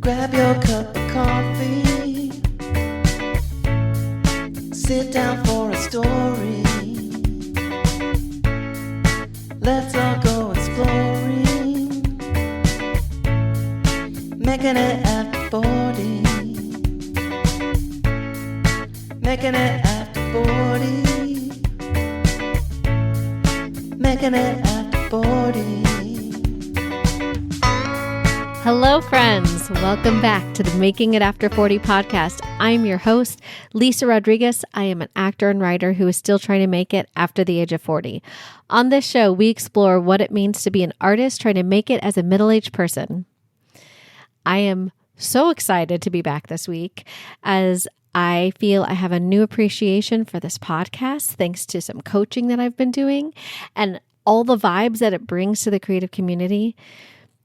Grab your cup of coffee. Sit down for a story. Let's all go exploring. Making it after 40. Making it after 40. Making it after 40. Hello, friends. Welcome back to the Making It After 40 podcast. I'm your host, Lisa Rodriguez. I am an actor and writer who is still trying to make it after the age of 40. On this show, we explore what it means to be an artist trying to make it as a middle-aged person. I am so excited to be back this week as I feel I have a new appreciation for this podcast thanks to some coaching that I've been doing and all the vibes that it brings to the creative community.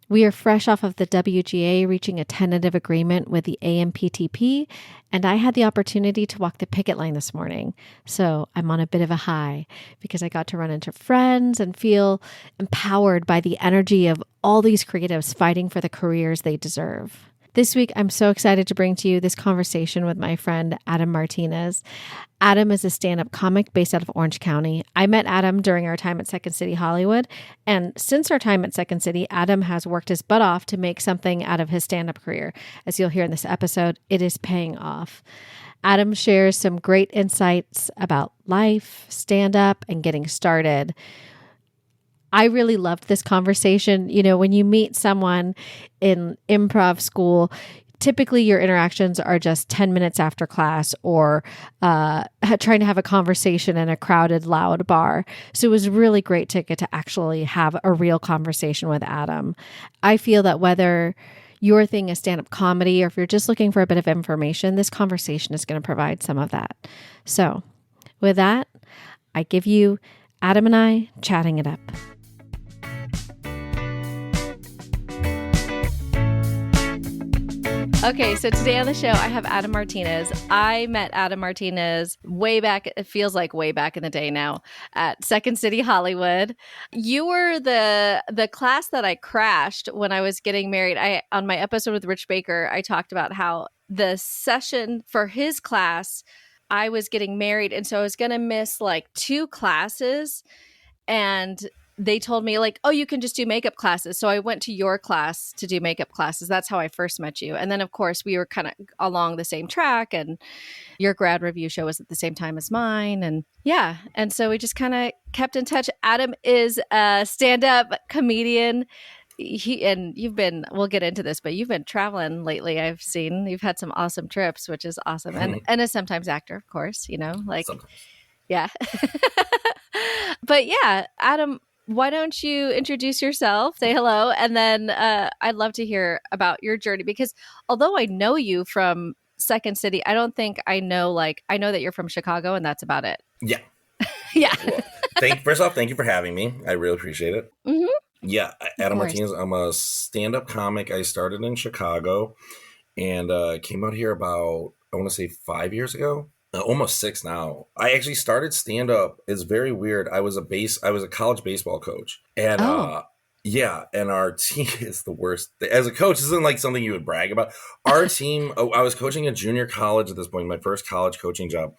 We are fresh off of the WGA reaching a tentative agreement with the AMPTP, and I had the opportunity to walk the picket line this morning. So I'm on a bit of a high because I got to run into friends and feel empowered by the energy of all these creatives fighting for the careers they deserve. This week, I'm so excited to bring to you this conversation with my friend, Adam Martinez. Adam is a stand-up comic based out of Orange County. I met Adam during our time at Second City Hollywood. And since our time at Second City, Adam has worked his butt off to make something out of his stand-up career. As you'll hear in this episode, it is paying off. Adam shares some great insights about life, stand-up, and getting started. I really loved this conversation. You know, when you meet someone in improv school, typically your interactions are just 10 minutes after class or trying to have a conversation in a crowded, loud bar. So it was really great to get to actually have a real conversation with Adam. I feel that whether your thing is stand-up comedy or if you're just looking for a bit of information, this conversation is going to provide some of that. So with that, I give you Adam and I chatting it up. Okay, so today on the show, I have Adam Martinez. I met Adam Martinez way back, it feels like way back in the day now, at Second City Hollywood. You were the class that I crashed when I was getting married. On my episode with Rich Baker, I talked about how the session for his class, I was getting married, and so I was going to miss like 2 classes, and they told me like, oh, you can just do makeup classes. So I went to your class to do makeup classes. That's how I first met you. And then, of course, we were kind of along the same track, and your grad review show was at the same time as mine. And yeah. And so we just kind of kept in touch. Adam is a stand-up comedian. We'll get into this, but you've been traveling lately. I've seen you've had some awesome trips, which is awesome. And a sometimes actor, of course, you know, like, sometimes. Yeah. But yeah, Adam, why don't you introduce yourself, say hello, and then I'd love to hear about your journey, because although I know you from Second City, I don't think I know that you're from Chicago, and that's about it. Yeah. Yeah. Well, first off, thank you for having me. I really appreciate it. Mm-hmm. Yeah, Adam Martinez. I'm a stand-up comic. I started in Chicago and came out here about, I want to say 5 years ago. Almost 6 now. I actually started stand-up. It's very weird. I was a college baseball coach. And and our team is the worst. As a coach, this isn't like something you would brag about. Our team, I was coaching a junior college at this point, my first college coaching job.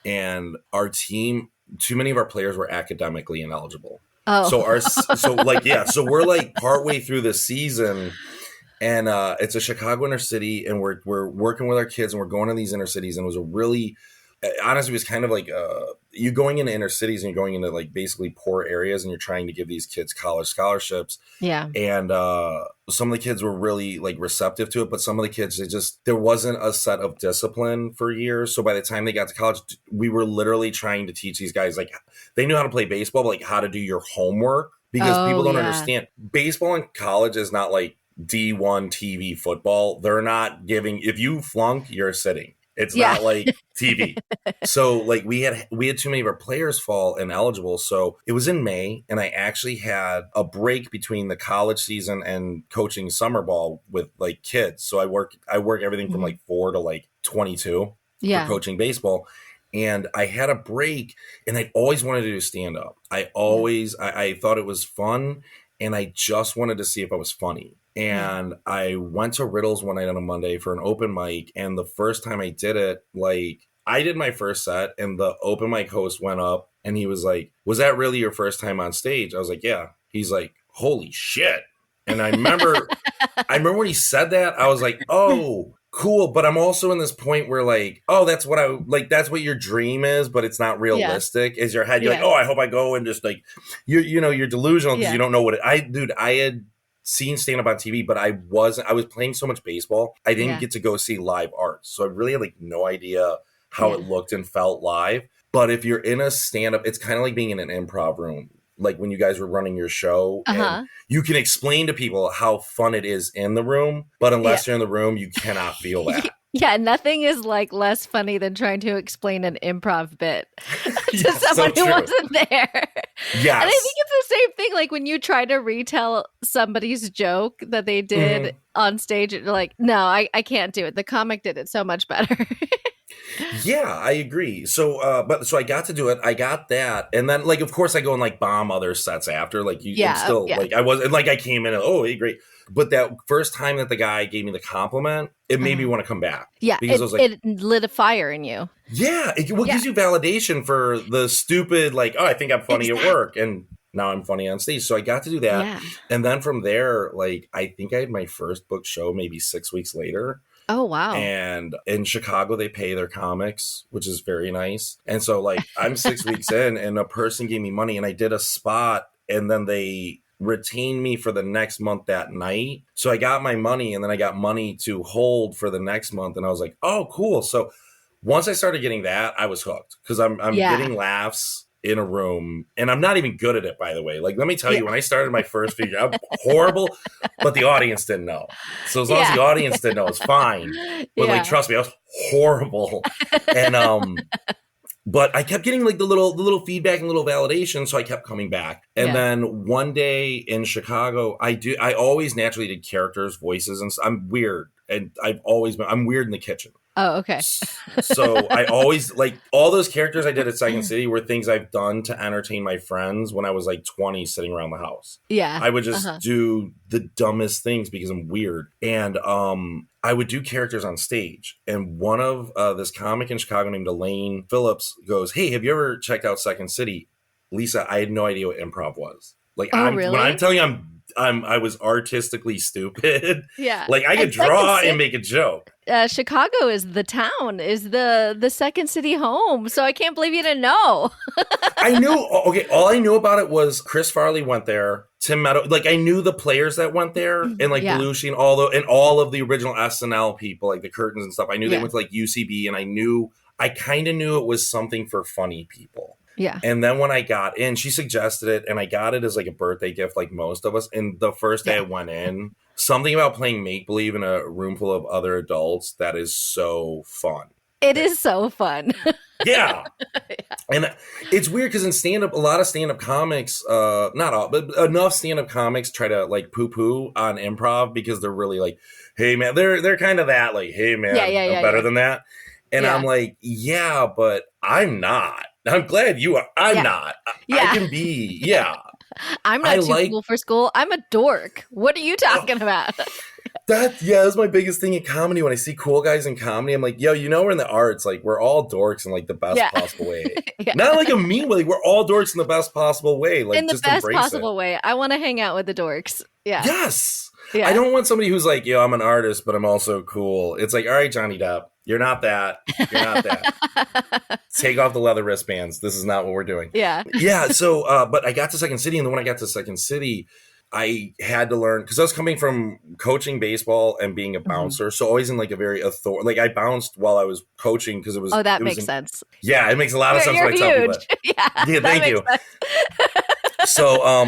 And our team, too many of our players were academically ineligible. Oh. So we're like partway through the season. And it's a Chicago inner city, and we're working with our kids, and we're going to these inner cities, and it was a really, honestly, it was kind of like you going into inner cities and you're going into like basically poor areas, and you're trying to give these kids college scholarships. Yeah. And some of the kids were really like receptive to it, but some of the kids, there wasn't a set of discipline for years. So by the time they got to college, we were literally trying to teach these guys, like, they knew how to play baseball, but like how to do your homework, because people don't understand. Baseball in college is not like D1 TV football. They're not giving, if you flunk, you're sitting. It's not like TV. So like we had too many of our players fall ineligible. So it was in May, and I actually had a break between the college season and coaching summer ball with like kids. So I work everything from like 4 to like 22 for coaching baseball. And I had a break, and I always wanted to do stand up. I thought it was fun, and I just wanted to see if I was funny. And I went to Riddles one night on a Monday for an open mic. And the first time I did it, like I did my first set and the open mic host went up and he was like, was that really your first time on stage? I was like, yeah. He's like, holy shit. And I remember when he said that, I was like, oh, cool. But I'm also in this point where like, oh, that's what your dream is, but it's not realistic. Is your head, you're like, oh, I hope I go and just like, you're delusional because you don't know what I had seen stand up on TV, but I was playing so much baseball. I didn't get to go see live art. So I really had like no idea how it looked and felt live. But if you're in a stand up, it's kind of like being in an improv room. Like when you guys were running your show, and you can explain to people how fun it is in the room, but unless you're in the room, you cannot feel that. Yeah, nothing is like less funny than trying to explain an improv bit to someone who wasn't there. Yes. And I think it's the same thing. Like when you try to retell somebody's joke that they did on stage, you're like, no, I can't do it. The comic did it so much better. Yeah, I agree. So, so I got to do it. I got that, and then like, of course, I go and like bomb other sets after. Like, like I was like I came in and hey, great. But that first time that the guy gave me the compliment, it made me want to come back. Yeah, because I was like, it lit a fire in you. Yeah, it gives you validation for the stupid like, oh, I think I'm funny at work, and now I'm funny on stage. So I got to do that, and then from there, like I think I had my first book show maybe 6 weeks later. Oh, wow. And in Chicago, they pay their comics, which is very nice. And so like I'm 6 weeks in and a person gave me money and I did a spot and then they retained me for the next month that night. So I got my money and then I got money to hold for the next month. And I was like, oh, cool. So once I started getting that, I was hooked because I'm getting laughs in a room, and I'm not even good at it, by the way. Like, let me tell you, when I started my first figure, I'm horrible, but the audience didn't know. So as long as the audience didn't know, it's fine. But like, trust me, I was horrible. And but I kept getting like the little feedback and little validation, so I kept coming back. And then one day in Chicago, I always naturally did characters, voices, and I'm weird, and I'm weird in the kitchen. Oh, okay. So I always like all those characters I did at Second City were things I've done to entertain my friends when I was like 20 sitting around the house. Yeah. I would just do the dumbest things because I'm weird. And I would do characters on stage. And one of this comic in Chicago named Elaine Phillips goes, hey, have you ever checked out Second City? Lisa, I had no idea what improv was. Like, really? When I'm telling you I was artistically stupid. Yeah. Like I could draw and make a joke. Chicago is the town, is the Second City home. So I can't believe you didn't know. I knew. Okay. All I knew about it was Chris Farley went there. Tim Meadow. Like I knew the players that went there and like Belushi and all of the original SNL people, like the Curtains and stuff. I knew they went to like UCB, and I kind of knew it was something for funny people. Yeah. And then when I got in, she suggested it and I got it as like a birthday gift like most of us. And the first day I went in, something about playing make-believe in a room full of other adults, that is so fun. It is so fun. Yeah. And it's weird because in stand-up, a lot of stand-up comics, not all, but enough stand-up comics try to like poo-poo on improv because they're really like, hey man, they're kind of that like, hey man, I'm better than that. And I'm like, yeah, but I'm not. I'm glad you are. I'm not. I can be. Yeah. I'm not too cool for school. I'm a dork. What are you talking about? That's my biggest thing in comedy. When I see cool guys in comedy, I'm like, yo, we're in the arts. Like, we're all dorks in like the best possible way. Not like a mean way. Like, we're all dorks in the best possible way. Like, in the best possible way. I want to hang out with the dorks. Yeah. Yes. Yeah. I don't want somebody who's like, yo, I'm an artist, but I'm also cool. It's like, all right, Johnny Depp. You're not that. You're not that. Take off the leather wristbands. This is not what we're doing. Yeah. Yeah. So, but I got to Second City, and then when I got to Second City, I had to learn because I was coming from coaching baseball and being a bouncer. So always in like a very like I bounced while I was coaching because it was. Oh, that makes sense. Yeah, it makes a lot of sense when I tell people. Yeah, thank you. So,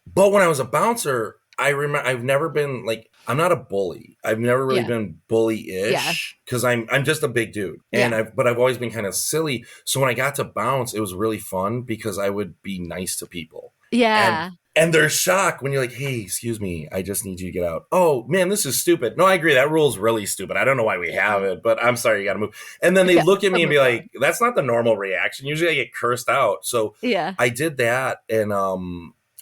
but when I was a bouncer, I remember I've never been like. I'm not a bully. I've never really been bully-ish because I'm just a big dude. And but I've always been kind of silly. So when I got to bounce, it was really fun because I would be nice to people. Yeah. And they're shocked when you're like, hey, excuse me, I just need you to get out. Oh, man, this is stupid. No, I agree. That rule's really stupid. I don't know why we have it, but I'm sorry, you got to move. And then they look at me and be like, that's not the normal reaction. Usually I get cursed out. So I did that. And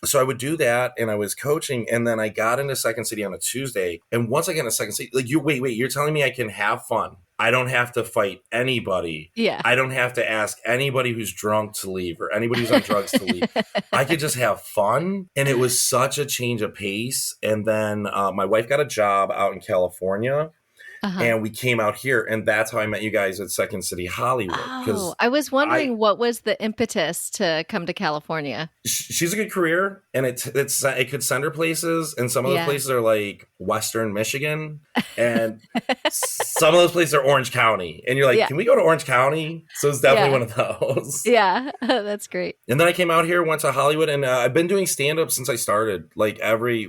So I would do that, and I was coaching, and then I got into Second City on a Tuesday. And once I get into Second City, like wait, you're telling me I can have fun. I don't have to fight anybody. Yeah. I don't have to ask anybody who's drunk to leave or anybody who's on drugs to leave. I could just have fun. And it was such a change of pace. And then my wife got a job out in California. And we came out here, and that's how I met you guys at Second City Hollywood. Oh, I was wondering what was the impetus to come to California? She's a good career, and it could send her places, and some of those places are like Western Michigan, and some of those places are Orange County, and you're like, can we go to Orange County? So it's definitely one of those. Yeah, that's great. And then I came out here, went to Hollywood, and I've been doing stand-up since I started. Like every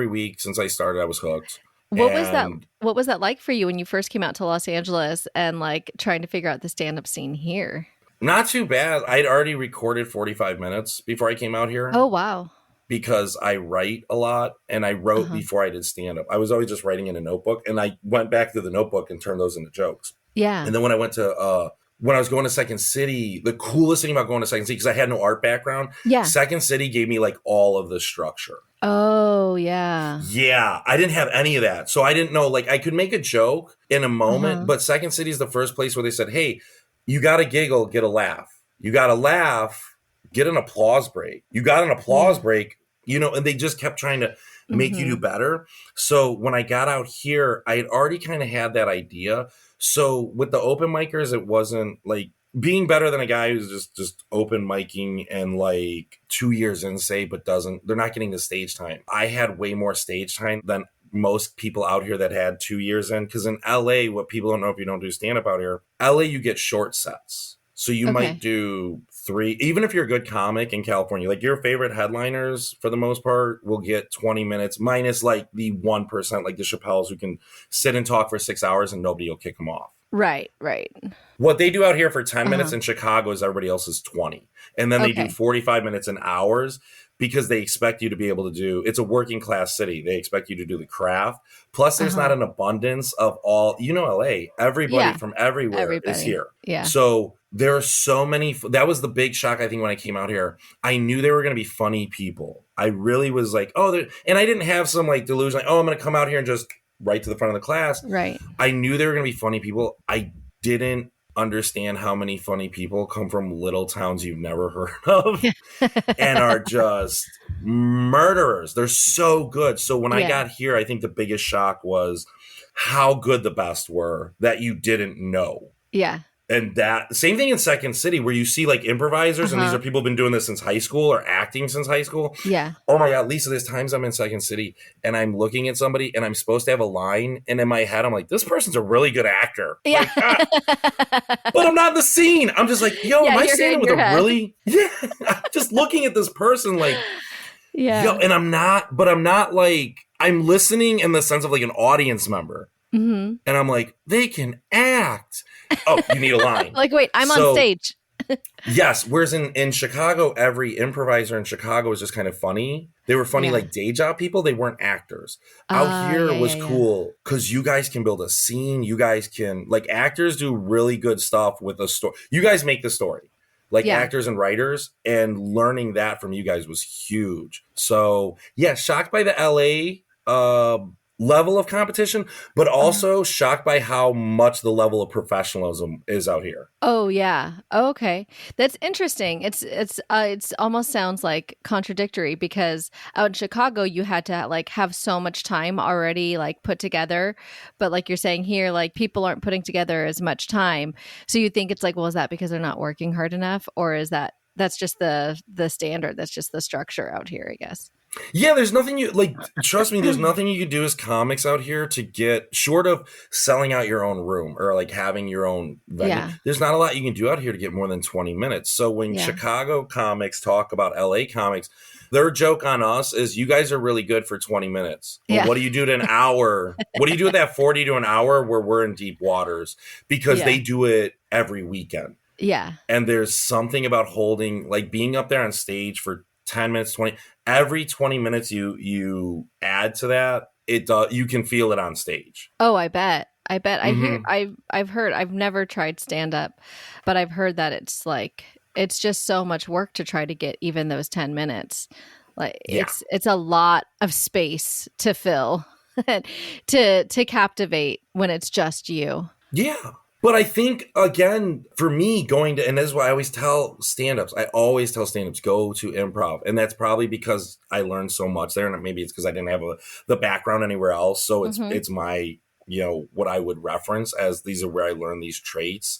week since I started, I was hooked. What was that like for you when you first came out to Los Angeles and like trying to figure out the stand-up scene here? Not too bad. I'd already recorded 45 minutes before I came out here. Oh, wow. Because I write a lot, and I wrote before I did stand-up. I was always just writing in a notebook, and I went back to the notebook and turned those into jokes. Yeah. And then when I went to when I was going to Second City, the coolest thing about going to Second City, because I had no art background, Second City gave me like all of the structure. Oh, yeah. Yeah, I didn't have any of that. So I didn't know, like I could make a joke in a moment, but Second City is the first place where they said, hey, you got to giggle, get a laugh. You got to laugh, get an applause break. You got an applause break, and they just kept trying to make you do better. So when I got out here, I had already kind of had that idea. So with the open micers, it wasn't like being better than a guy who's just open micing and like 2 years in, say, but they're not getting the stage time. I had way more stage time than most people out here that had 2 years in. Because in LA, what people don't know if you don't do stand-up out here, LA, you get short sets. So you might do 3, even if you're a good comic in California, like your favorite headliners for the most part will get 20 minutes minus like the 1%, like the Chappelles who can sit and talk for 6 hours and nobody will kick them off. Right. What they do out here for 10 minutes in Chicago is everybody else's 20. And then they do 45 minutes in hours because they expect you to be able to do, it's a working class city. They expect you to do the craft. Plus there's not an abundance of all, LA, everybody from everywhere is here. Yeah. So there are so many, that was the big shock, I think, when I came out here. I knew they were going to be funny people. I really was like, and I didn't have some like delusion, like, I'm going to come out here and just right to the front of the class. Right. I knew they were going to be funny people. I didn't understand how many funny people come from little towns you've never heard of and are just murderers. They're so good. So when I got here, I think the biggest shock was how good the best were that you didn't know. Yeah. And that same thing in Second City where you see like improvisers and these are people who've been doing this since high school or acting since high school. Yeah. Oh my God, Lisa, there's times I'm in Second City and I'm looking at somebody and I'm supposed to have a line. And in my head, I'm like, this person's a really good actor. Yeah. But I'm not in the scene. I'm just like, am I standing with a really, I'm just looking at this person like, and I'm not like, I'm listening in the sense of like an audience member. And I'm like, they can act. Oh, you need a line. Like, wait, I'm on stage. Yes. Whereas in Chicago, every improviser in Chicago was just kind of funny. They were funny like day job people. They weren't actors. Out here was cool because you guys can build a scene. You guys can, like, actors do really good stuff with a story. You guys make the story. Like actors and writers, and learning that from you guys was huge. So shocked by the LA level of competition, but also shocked by how much the level of professionalism is out here. Oh yeah. Okay. That's interesting. It's almost sounds like contradictory because out in Chicago you had to like have so much time already like put together, but like you're saying here, like people aren't putting together as much time. So you think it's like, well, is that because they're not working hard enough, or is that's just the standard? That's just the structure out here, I guess. Yeah, there's nothing trust me, there's nothing you could do as comics out here to get, short of selling out your own room or like having your own venue. Yeah. There's not a lot you can do out here to get more than 20 minutes. So when Chicago comics talk about LA comics, their joke on us is you guys are really good for 20 minutes. But what do you do to an hour? What do you do with that 40 to an hour where we're in deep waters? Because they do it every weekend. Yeah. And there's something about holding, like being up there on stage for 10 minutes, 20, every 20 minutes you add to that, you can feel it on stage. Oh, I bet. I've heard, I've never tried stand up, but I've heard that it's just so much work to try to get even those 10 minutes. Like Yeah. it's a lot of space to fill to captivate when it's just you. Yeah. But I think, again, for me, and this is why I always tell stand-ups, go to improv. And that's probably because I learned so much there. And maybe it's because I didn't have the background anywhere else. So it's my, what I would reference as these are where I learned these traits.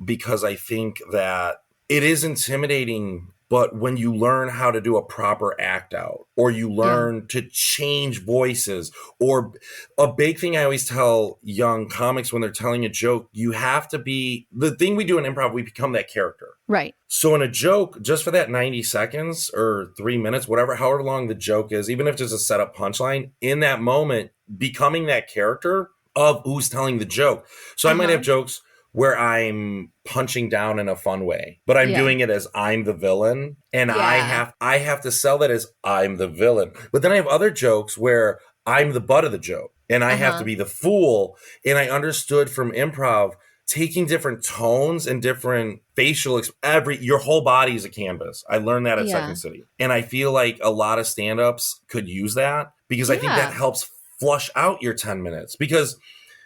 Because I think that it is intimidating, but when you learn how to do a proper act out, or you learn to change voices, or a big thing I always tell young comics when they're telling a joke, you have to be, the thing we do in improv, we become that character. Right. So in a joke, just for that 90 seconds or 3 minutes, however long the joke is, even if it's just a setup punchline, in that moment, becoming that character of who's telling the joke. So I might have jokes where I'm punching down in a fun way, but I'm doing it as I'm the villain, and I have to sell that as I'm the villain. But then I have other jokes where I'm the butt of the joke, and I have to be the fool. And I understood from improv, taking different tones and different facial your whole body is a canvas. I learned that at Second City, and I feel like a lot of stand-ups could use that, because I think that helps flush out your 10 minutes. Because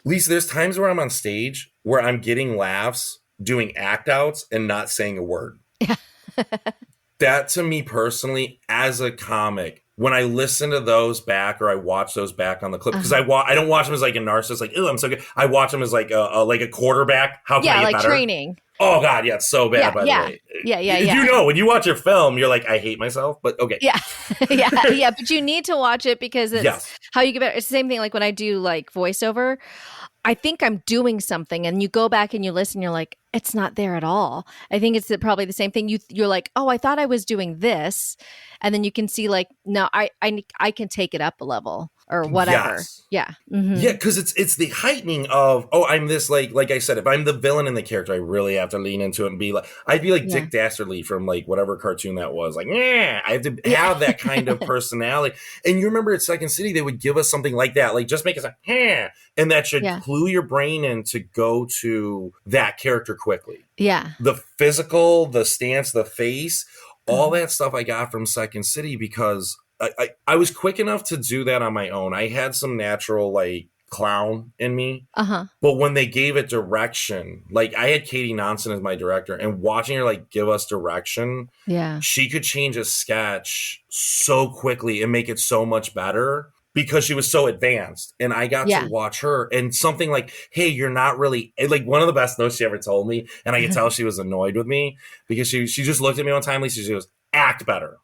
Lisa, there's times where I'm on stage where I'm getting laughs, doing act outs, and not saying a word. Yeah. That, to me personally, as a comic, when I listen to those back, or I watch those back on the clip, because I don't watch them as like a narcissist, like, oh, I'm so good. I watch them as like a quarterback. How can I get like better? Training. Oh God, yeah, it's so bad. By the way, You know, when you watch your film, you're like, I hate myself, but okay. Yeah, yeah. But you need to watch it because it's how you get better. It's the same thing. Like when I do like voiceover, I think I'm doing something, and you go back and you listen, you're like, it's not there at all. I think it's probably the same thing. You're like, oh, I thought I was doing this, and then you can see like, no, I can take it up a level or whatever. Yes. Yeah. Mm-hmm. Yeah, because it's the heightening of, oh, I'm this, like I said, if I'm the villain in the character, I really have to lean into it and be like, I'd be like Dick Dastardly from like whatever cartoon that was. Like, I have to have that kind of personality. And you remember at Second City, they would give us something like that, like just make us like, and that should clue your brain in to go to that character quickly. Yeah. The physical, the stance, the face, all that stuff I got from Second City, because I was quick enough to do that on my own. I had some natural like clown in me. But when they gave it direction, like I had Katie Nonson as my director, and watching her like give us direction, she could change a sketch so quickly and make it so much better, because she was so advanced. And I got to watch her, and something like, hey, you're not really, like one of the best notes she ever told me, and I could tell she was annoyed with me, because she just looked at me one time, Lisa, she goes, act better.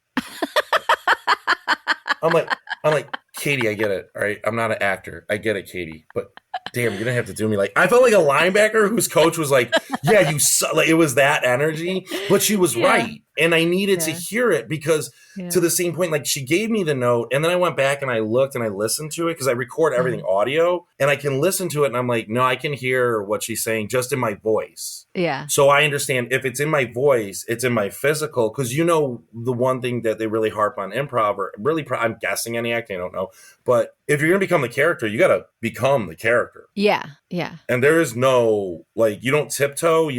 I'm like, Katie, I get it. All right. I'm not an actor. I get it, Katie. But damn, you're gonna have to do me like, I felt like a linebacker whose coach was like, yeah, like it was that energy, but she was right. And I needed to hear it, because to the same point, like she gave me the note, and then I went back and I looked and I listened to it, because I record everything audio, and I can listen to it, and I'm like, no, I can hear what she's saying just in my voice. Yeah. So I understand if it's in my voice, it's in my physical, because the one thing that they really harp on improv, or really, I'm guessing any acting, I don't know, but if you're going to become the character, you got to become the character. Yeah. Yeah. And there is no, like, you don't tiptoe,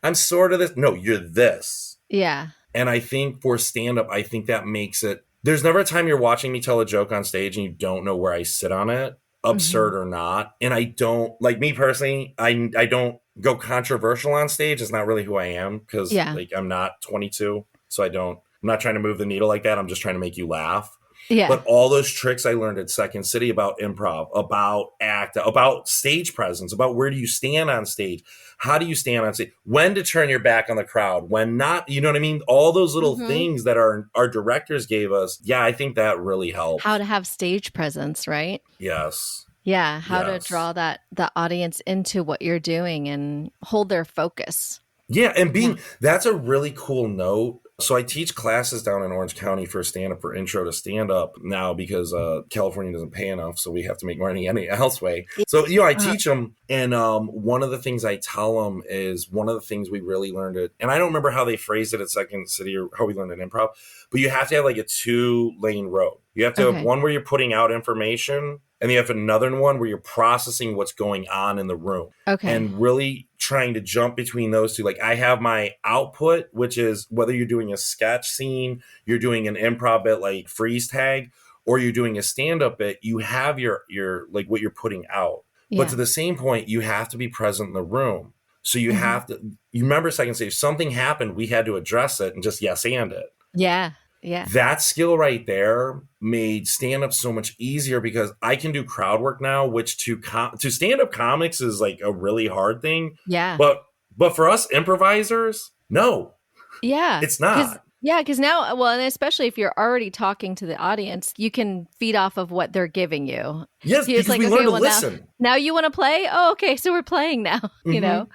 I'm sort of this. No, you're this. Yeah. And I think for stand-up, I think that makes it, there's never a time you're watching me tell a joke on stage and you don't know where I sit on it, absurd or not. And I don't, like me personally, I don't go controversial on stage. It's not really who I am, because like I'm not 22. So I'm not trying to move the needle like that. I'm just trying to make you laugh. Yeah. But all those tricks I learned at Second City about improv, about act, about stage presence, about where do you stand on stage? How do you stand on stage? When to turn your back on the crowd, when not, you know what I mean? All those little things that our directors gave us. Yeah, I think that really helped. How to have stage presence, right? Yes. Yeah, how to draw the audience into what you're doing and hold their focus. Yeah, and that's a really cool note. So I teach classes down in Orange County for stand-up, for intro to stand-up now, because California doesn't pay enough, so we have to make money any else way. So, I teach them, and one of the things I tell them is one of the things we really learned it, and I don't remember how they phrased it at Second City or how we learned it in improv, but you have to have like a 2-lane road. You have to have one where you're putting out information, and you have another one where you're processing what's going on in the room. Okay. And really trying to jump between those two. Like I have my output, which is whether you're doing a sketch scene, you're doing an improv bit like freeze tag, or you're doing a stand-up bit, you have your like what you're putting out. But to the same point, you have to be present in the room. So you have to, you remember second stage, something happened, we had to address it and just yes and it. Yeah. Yeah. That skill right there made stand-up so much easier because I can do crowd work now, which to stand-up comics is like a really hard thing. Yeah. But for us improvisers, no. Yeah. It's not. Yeah, because now, well, and especially if you're already talking to the audience, you can feed off of what they're giving you. Yes, because we learn to listen. Now you want to play? Oh, okay, so we're playing now, you know?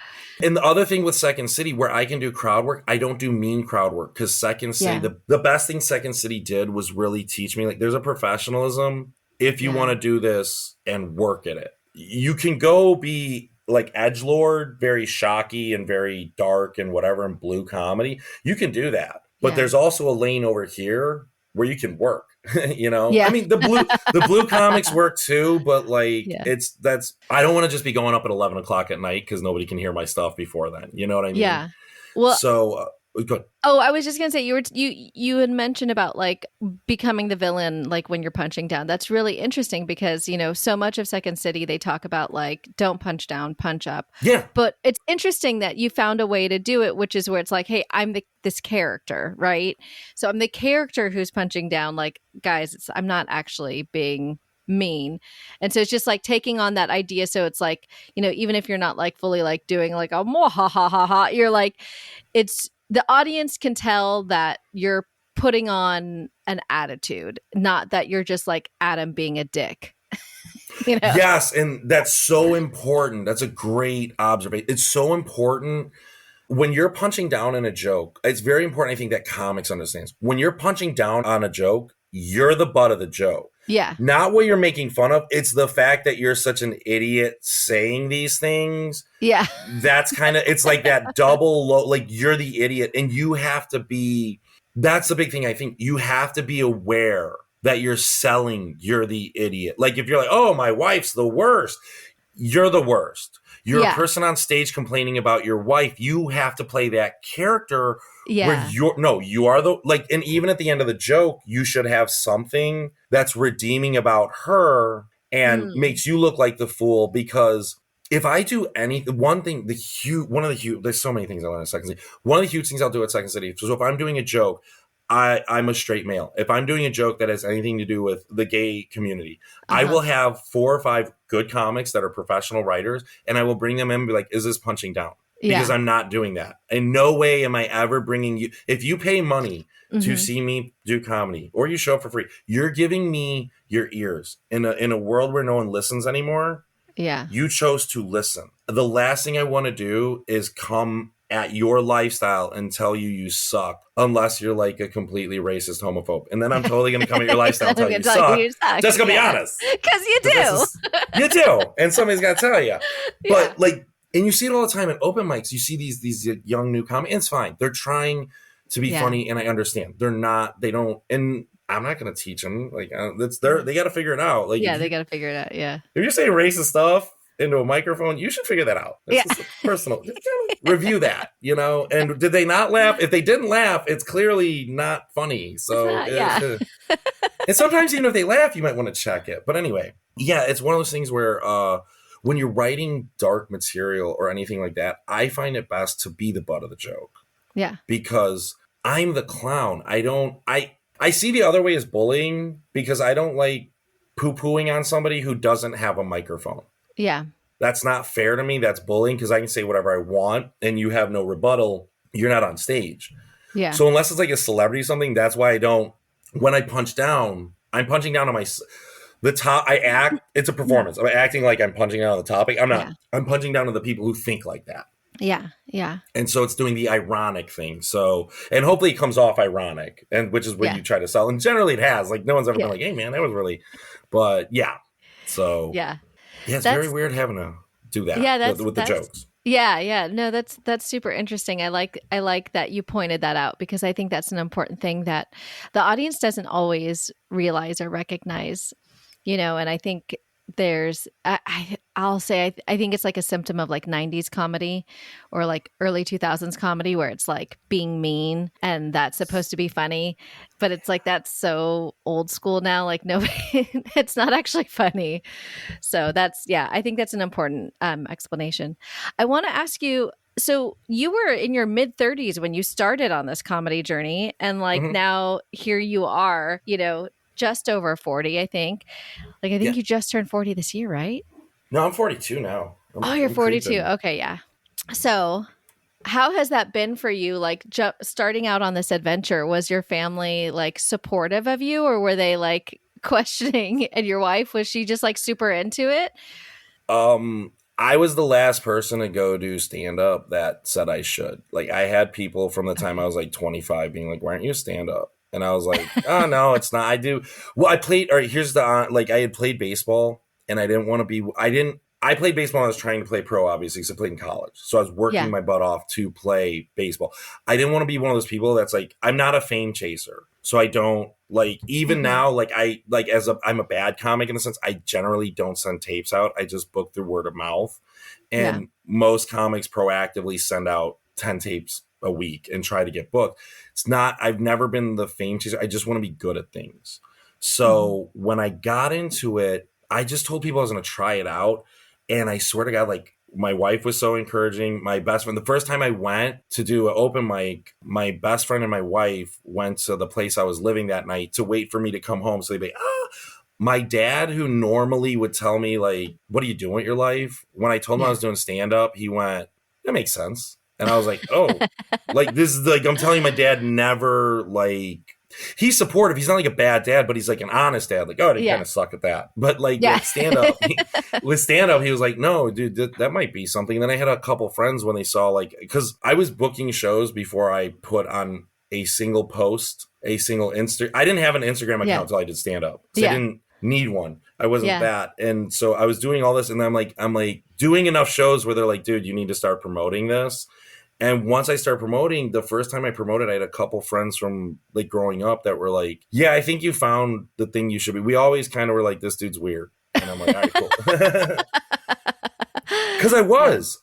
And the other thing with Second City, where I can do crowd work, I don't do mean crowd work because Second City, the best thing Second City did was really teach me, like, there's a professionalism if you want to do this and work at it. You can go be like edgelord, very shocky and very dark and whatever, and blue comedy. You can do that. But there's also a lane over here where you can work, you know? I mean, the blue comics work too, but like I don't want to just be going up at 11 o'clock at night because nobody can hear my stuff before then. You know what I mean? Yeah. Well, so good. Oh, I was just gonna say you had mentioned about like becoming the villain, like when you're punching down. That's really interesting because, you know, so much of Second City they talk about like don't punch down, punch up. Yeah. But it's interesting that you found a way to do it, which is where it's like, hey, I'm this character, right? So I'm the character who's punching down. Like, guys, I'm not actually being mean. And so it's just like taking on that idea. So it's like, you know, even if you're not like fully like doing like a more ha ha ha ha, you're like, it's the audience can tell that you're putting on an attitude, not that you're just like Adam being a dick. You know? Yes, and that's so important. That's a great observation. It's so important when you're punching down in a joke. It's very important, I think, that comics understands. When you're punching down on a joke, you're the butt of the joke. Yeah. Not what you're making fun of. It's the fact that you're such an idiot saying these things. Yeah. That's kind of, it's like that double low, like you're the idiot and you have to be, that's the big thing. I think you have to be aware that you're selling, you're the idiot. Like if you're like, oh, my wife's the worst, you're the worst. You're a person on stage complaining about your wife. You have to play that character where you are the, like, and even at the end of the joke, you should have something that's redeeming about her and makes you look like the fool. Because if I do anything, there's so many things I learned at Second City. One of the huge things I'll do at Second City. So if I'm doing a joke, I'm a straight male. If I'm doing a joke that has anything to do with the gay community, I will have 4 or 5 good comics that are professional writers, and I will bring them in and be like, is this punching down? Because I'm not doing that. In no way am I ever bringing you. If you pay money to see me do comedy or you show up for free, you're giving me your ears. In a world where no one listens anymore, you chose to listen. The last thing I want to do is come at your lifestyle and tell you suck, unless you're like a completely racist homophobe. And then I'm totally going to come at your lifestyle and tell you suck. Just going to be honest. Because you do. You do. And somebody's got to tell you. But like, and you see it all the time at open mics. You see these young new comics. It's fine. They're trying to be funny, and I understand. They don't, and I'm not going to teach them. Like, they got to figure it out. Like, they got to figure it out. Yeah. If you're saying racist stuff into a microphone, you should figure that out. It's just personal. Review that, you know? And did they not laugh? If they didn't laugh, it's clearly not funny. So, and sometimes even if they laugh, you might want to check it. But anyway, it's one of those things where when you're writing dark material or anything like that, I find it best to be the butt of the joke. Yeah. Because I'm the clown. I see the other way as bullying because I don't like poo-pooing on somebody who doesn't have a microphone. Yeah. That's not fair to me. That's bullying because I can say whatever I want and you have no rebuttal. You're not on stage. Yeah. So unless it's like a celebrity or something, that's why I don't, when I punch down, I'm punching down on the top. I act, it's a performance. I'm acting like I'm punching down on the topic. I'm not. I'm punching down on the people who think like that. Yeah. Yeah. And so it's doing the ironic thing. So, and hopefully it comes off ironic, and which is what you try to sell. And generally it has. Like no one's ever been like, hey man, that was really, but yeah. So yeah, it's very weird having to do that with the jokes. Yeah, yeah. No, that's super interesting. I like that you pointed that out because I think that's an important thing that the audience doesn't always realize or recognize, you know, and I think I'll say I think it's like a symptom of like 90s comedy or like early 2000s comedy where it's like being mean and that's supposed to be funny, but it's like that's so old school now, like nobody it's not actually funny. So I think that's an important explanation. I want to ask you, so you were in your mid-30s when you started on this comedy journey, and like Mhm. now here you are, just over 40, I think. Like I Yeah. think you just turned 40 this year, right? No, I'm 42 now. Oh, you're I'm 42. creeping. Okay, yeah. So, how has that been for you? Like starting out on this adventure, was your family like supportive of you, or were they like questioning? And your wife, was she just like super into it? I was the last person to go do stand up that said I should. Like I had people from the time I Okay. was like 25 being like, "Why aren't you stand up?" And I was like, "Oh no, it's not. I do." Well, I played. Or here's the like I had played baseball, and I didn't want to be. I didn't. I played baseball. And I was trying to play pro, obviously, because I played in college. So I was working Yeah. my butt off to play baseball. I didn't want to be one of those people that's like, I'm not a fame chaser. So I don't like even Mhm. now, like I'm a bad comic in the sense I generally don't send tapes out. I just book through word of mouth. Yeah. And most comics proactively send out 10 tapes a week and try to get booked. It's not, I've never been the fame chaser. I just want to be good at things. Mhm. So when I got into it, I just told people I was going to try it out. And I swear to God, like my wife was so encouraging. My best friend, the first time I went to do an open mic, my best friend and my wife went to the place I was living that night to wait for me to come home. So they'd be, my dad, who normally would tell me, like, what are you doing with your life? When I told him I Yeah. was doing stand up, he went, that makes sense. And I was like, oh, like, this is like, I'm telling you, my dad never, like, he's supportive. He's not like a bad dad, but he's like an honest dad. Like, oh, I Yeah. kind of suck at that. But like Yeah. with stand up, he was like, no, dude, that might be something. And then I had a couple friends when they saw, like, because I was booking shows before I put on a single post, a single Insta. I didn't have an Instagram account Yeah. until I did stand up because I Yeah. didn't need one. I wasn't Yeah. that. And so I was doing all this, and then I'm like doing enough shows where they're like, dude, you need to start promoting this. And once I started promoting, the first time I promoted, I had a couple friends from like growing up that were like, yeah, I think you found the thing you should be. We always kind of were like, this dude's weird. And I'm like, all right, cool. Because Yeah.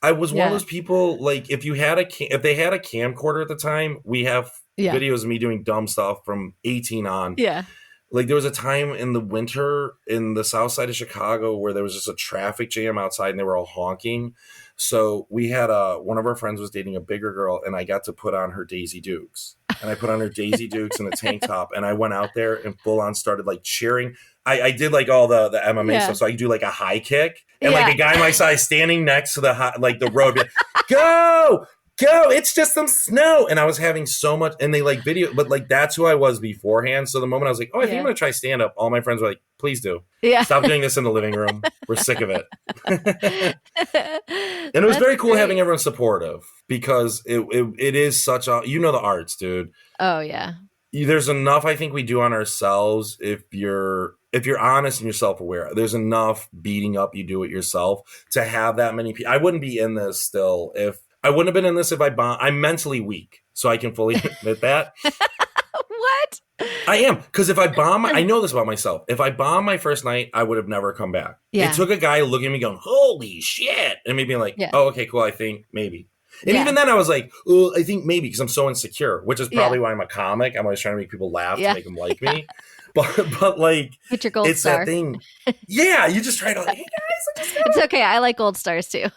I was one of Yeah. those people, like if if they had a camcorder at the time, we have Yeah. videos of me doing dumb stuff from 18 on. Yeah. Like there was a time in the winter in the south side of Chicago where there was just a traffic jam outside and they were all honking. So we had one of our friends was dating a bigger girl, and I got to put on her Daisy Dukes. And I put on her Daisy Dukes and a tank top, and I went out there and full on started like cheering. I did like all the MMA Yeah. stuff, so I could do like a high kick, and like Yeah. a guy my size standing next to the road, like, go, it's just some snow. And I was having so much, and they like video, but like that's who I was beforehand. So the moment I was like, oh, I think Yeah. I'm gonna try stand up, all my friends were like, please do. Yeah. Stop doing this in the living room. We're sick of it. And it was That's very cool great. having everyone supportive because it is such a, you know, the arts, dude. Oh yeah. There's enough I think we do on ourselves if you're honest and you're self-aware. There's enough beating up you do it yourself to have that many people. I wouldn't be in this still if I wouldn't have been in this if I bomb. I'm mentally weak, so I can fully admit that. What? I am, because if I bomb, I know this about myself. If I bomb my first night, I would have never come back. Yeah. It took a guy looking at me going, holy shit, and me being like, Yeah. oh, okay, cool, I think maybe. And Yeah. even then I was like, oh, I think maybe, because I'm so insecure, which is probably Yeah. why I'm a comic. I'm always trying to make people laugh Yeah. to make them like me. But like, Get your gold it's star. that thing. Yeah, you just try to like, hey guys, I just It's okay. I like gold stars too.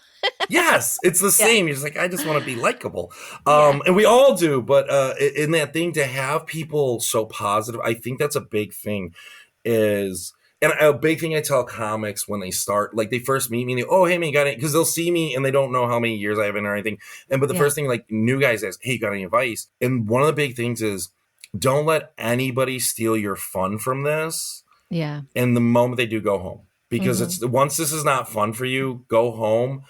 yes, it's the same. You're just like, I just want to be likable. Yeah. And we all do, but in that thing to have people so positive, I think that's a big thing is, and a big thing I tell comics when they start, like they first meet me, and they, oh, hey man, you got it? Because they'll see me and they don't know how many years I have in or anything. But the Yeah. first thing like new guys ask, hey, you got any advice? And one of the big things is don't let anybody steal your fun from this. Yeah. And the moment they do, go home. Because it's once this is not fun for you, go home.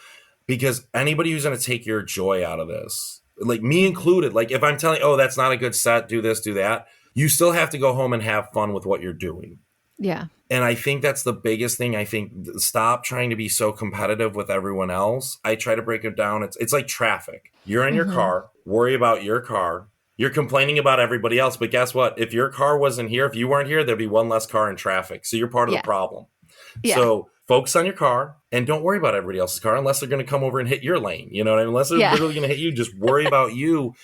Because anybody who's going to take your joy out of this, like me included, like if I'm telling, oh, that's not a good set, do this, do that, you still have to go home and have fun with what you're doing. Yeah. And I think that's the biggest thing. I think stop trying to be so competitive with everyone else. I try to break it down. It's like traffic. You're in your car, worry about your car. You're complaining about everybody else. But guess what? If your car wasn't here, if you weren't here, there'd be one less car in traffic. So you're part of Yeah. the problem. Yeah. So focus on your car and don't worry about everybody else's car unless they're going to come over and hit your lane. You know what I mean? Unless they're literally going to hit you, just worry about you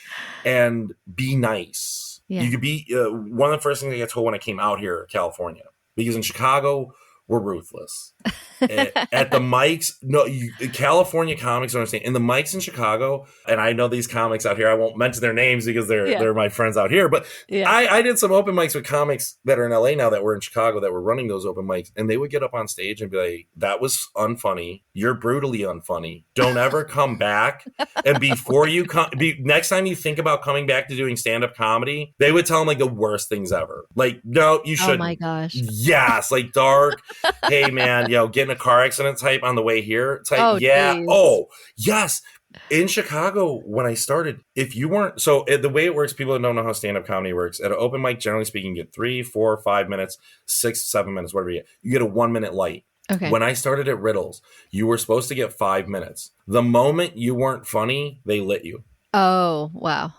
and be nice. Yeah. You could be one of the first things I got told when I came out here, California, because in Chicago, we're ruthless. At the mics, California comics don't understand. In the mics in Chicago, and I know these comics out here, I won't mention their names because they're my friends out here, but I did some open mics with comics that are in LA now that were in Chicago that were running those open mics, and they would get up on stage and be like, that was unfunny. You're brutally unfunny. Don't ever come back. And before you next time you think about coming back to doing stand-up comedy, they would tell them like the worst things ever. Like, no, you shouldn't. Oh my gosh. Yes, like dark. Hey man, get in a car accident type on the way here type. Oh, yeah. geez. Oh, yes. In Chicago, when I started, if you weren't, the way it works, people that don't know how stand-up comedy works, at an open mic, generally speaking, you get 3, 4, 5 minutes, 6, 7 minutes, whatever you get. You get a 1 minute light. Okay. When I started at Riddles, you were supposed to get 5 minutes. The moment you weren't funny, they lit you. Oh, wow.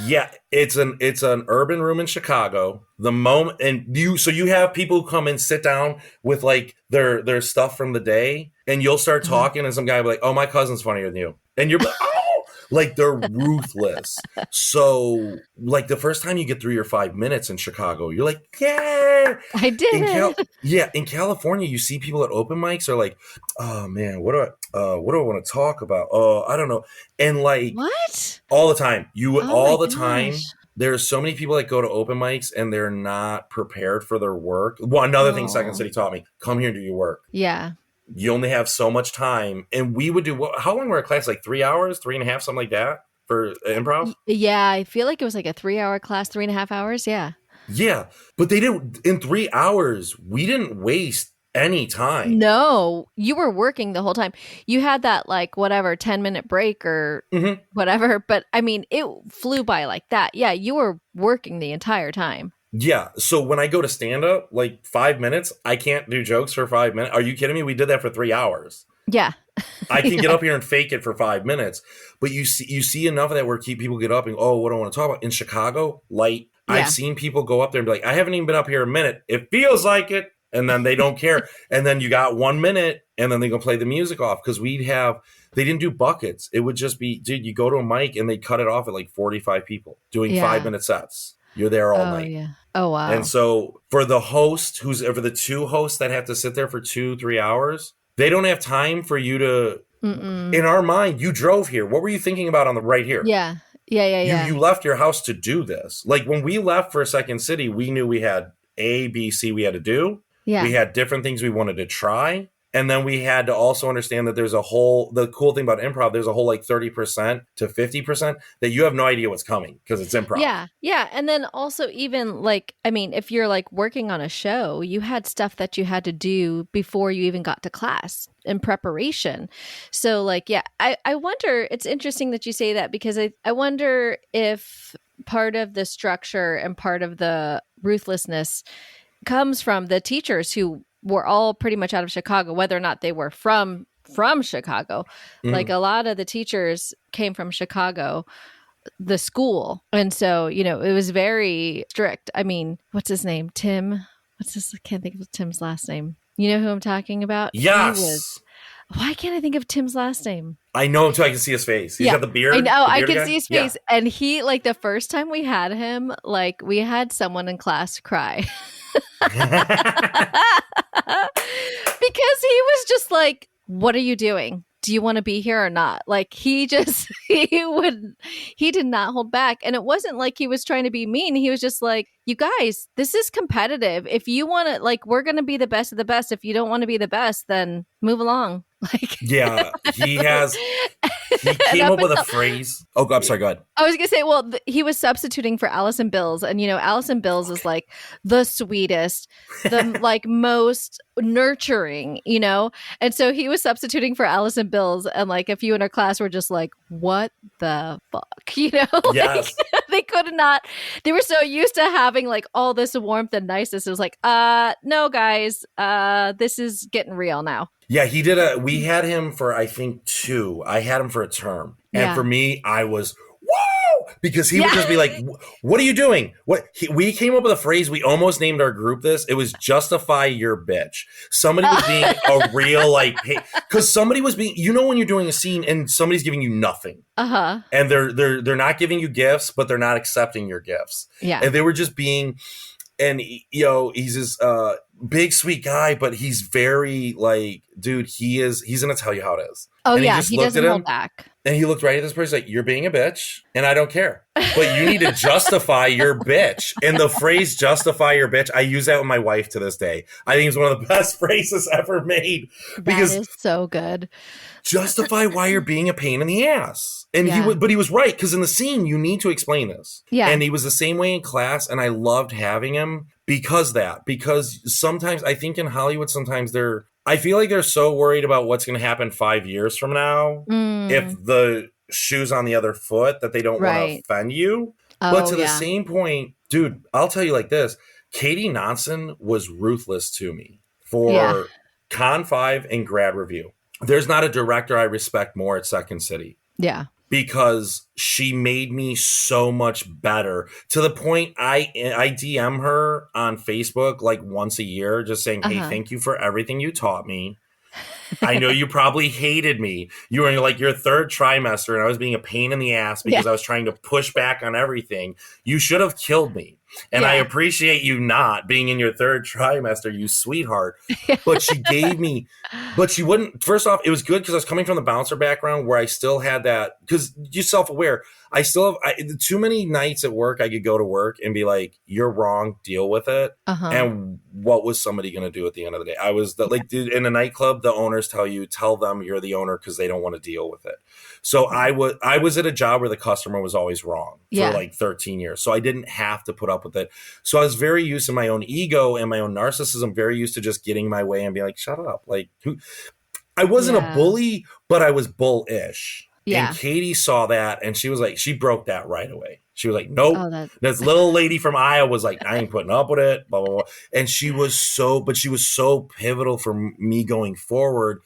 Yeah, it's an urban room in Chicago. The moment you have people who come and sit down with like their stuff from the day, and you'll start talking, and some guy will be like, "Oh, my cousin's funnier than you," and you're like, "Oh!" Like they're ruthless. So like the first time you get through your 5 minutes in Chicago, you're like, "Yeah, I did it." Yeah, in California, you see people at open mics are like, "Oh man, what do I want to talk about? Oh, I don't know," and like what all the time, all the time. Gosh. There's so many people that go to open mics and they're not prepared for their work. Well, another thing Second City taught me, come here and do your work. Yeah. You only have so much time. And we would do, how long were our class? Like 3 hours, 3.5, something like that for improv? Yeah, I feel like it was like a 3-hour class, 3.5 hours. Yeah. Yeah. But they didn't, in 3 hours, we didn't waste any time. No, you were working the whole time. You had that like whatever 10-minute break or whatever, but I mean it flew by like that. Yeah, you were working the entire time. Yeah, so when I go to stand up, like 5 minutes, I can't do jokes for 5 minutes. Are you kidding me? We did that for 3 hours. Yeah. I can get up here and fake it for 5 minutes, but you see enough of that where people get up and what do I want to talk about? In Chicago, light. Yeah. I've seen people go up there and be like, I haven't even been up here a minute. It feels like it. And then they don't care. And then you got 1 minute and then they go play the music off because they didn't do buckets. It would just be, dude, you go to a mic and they cut it off at like 45 people doing 5-minute sets. You're there all night. Yeah. Oh, wow. And so for the host, for the 2 hosts that have to sit there for 2-3 hours, they don't have time for you to, in our mind, you drove here. What were you thinking about on the right here? Yeah. Yeah. You left your house to do this. Like when we left for Second City, we knew we had A, B, C we had to do. Yeah. We had different things we wanted to try. And then we had to also understand that the cool thing about improv, there's a whole like 30% to 50% that you have no idea what's coming because it's improv. Yeah. Yeah. And then also even like, I mean, if you're like working on a show, you had stuff that you had to do before you even got to class in preparation. So like, yeah, I wonder, it's interesting that you say that because I wonder if part of the structure and part of the ruthlessness comes from the teachers who were all pretty much out of Chicago, whether or not they were from Chicago. Like a lot of the teachers came from Chicago, the school. And so, it was very strict. I mean, what's his name? Tim. I can't think of Tim's last name. You know who I'm talking about? Yes. Why can't I think of Tim's last name? I know him too. I can see his face. He's got the beard. I know. I can guy? see his face. Yeah. And he, like the first time we had him, like we had someone in class cry. Because he was just like, what are you doing? Do you want to be here or not? Like he did not hold back. And it wasn't like he was trying to be mean. He was just like, you guys, this is competitive. If you want to, like, we're going to be the best of the best. If you don't want to be the best, then move along. Like, yeah, he came up with a phrase. Oh, I'm sorry. Go ahead. I was going to say, well, he was substituting for Allison Bills. And, Allison Bills is like the sweetest, the like most nurturing, And so he was substituting for Allison Bills. And like a few in our class were just like, what the fuck? Yes. They could not. They were so used to having like all this warmth and niceness. It was like, no, guys, this is getting real now. Yeah, we had him for, I think, 2. I had him for a term. And for me, I was, whoa! because he would just be like, what are you doing? We came up with a phrase. We almost named our group this. It was justify your bitch. Somebody was being a real like, because somebody was being, when you're doing a scene and somebody's giving you nothing. And they're not giving you gifts, but they're not accepting your gifts. Yeah. And they were just being, and he's this big sweet guy, but he's very like, dude, he's gonna tell you how it is. Oh, and yeah, he doesn't hold back. And he looked right at this person like, you're being a bitch, and I don't care. But you need to justify your bitch. And the phrase justify your bitch, I use that with my wife to this day. I think it's one of the best phrases ever made. Because that is so good. Justify why you're being a pain in the ass. And he was right, because in the scene, you need to explain this. Yeah. And he was the same way in class, and I loved having him because sometimes I think in Hollywood, I feel like they're so worried about what's going to happen 5 years from now if the shoe's on the other foot that they don't want to offend you. But to the same point, dude, I'll tell you like this. Katie Nonson was ruthless to me for Con 5 and Grad Review. There's not a director I respect more at Second City. Yeah. Because she made me so much better to the point I DM her on Facebook like once a year, just saying, hey, thank you for everything you taught me. I know you probably hated me. You were in like your third trimester and I was being a pain in the ass because I was trying to push back on everything. You should have killed me. And I appreciate you not being in your third trimester, you sweetheart. But she gave me, but she wouldn't. First off, it was good because I was coming from the bouncer background where I still had that, because you're self-aware. I still have too many nights at work. I could go to work and be like, you're wrong, deal with it. And what was somebody going to do at the end of the day? I was dude, in a nightclub, the owners tell them you're the owner because they don't want to deal with it. So I was at a job where the customer was always wrong for like 13 years. So I didn't have to put up with it. So I was very used to my own ego and my own narcissism, very used to just getting my way and being like, shut up. Like, I wasn't a bully, but I was bullish. Yeah. And Katie saw that and she was like, she broke that right away. She was like, nope. This little lady from Iowa was like, I ain't putting up with it, blah, blah, blah. And she was so pivotal for me going forward.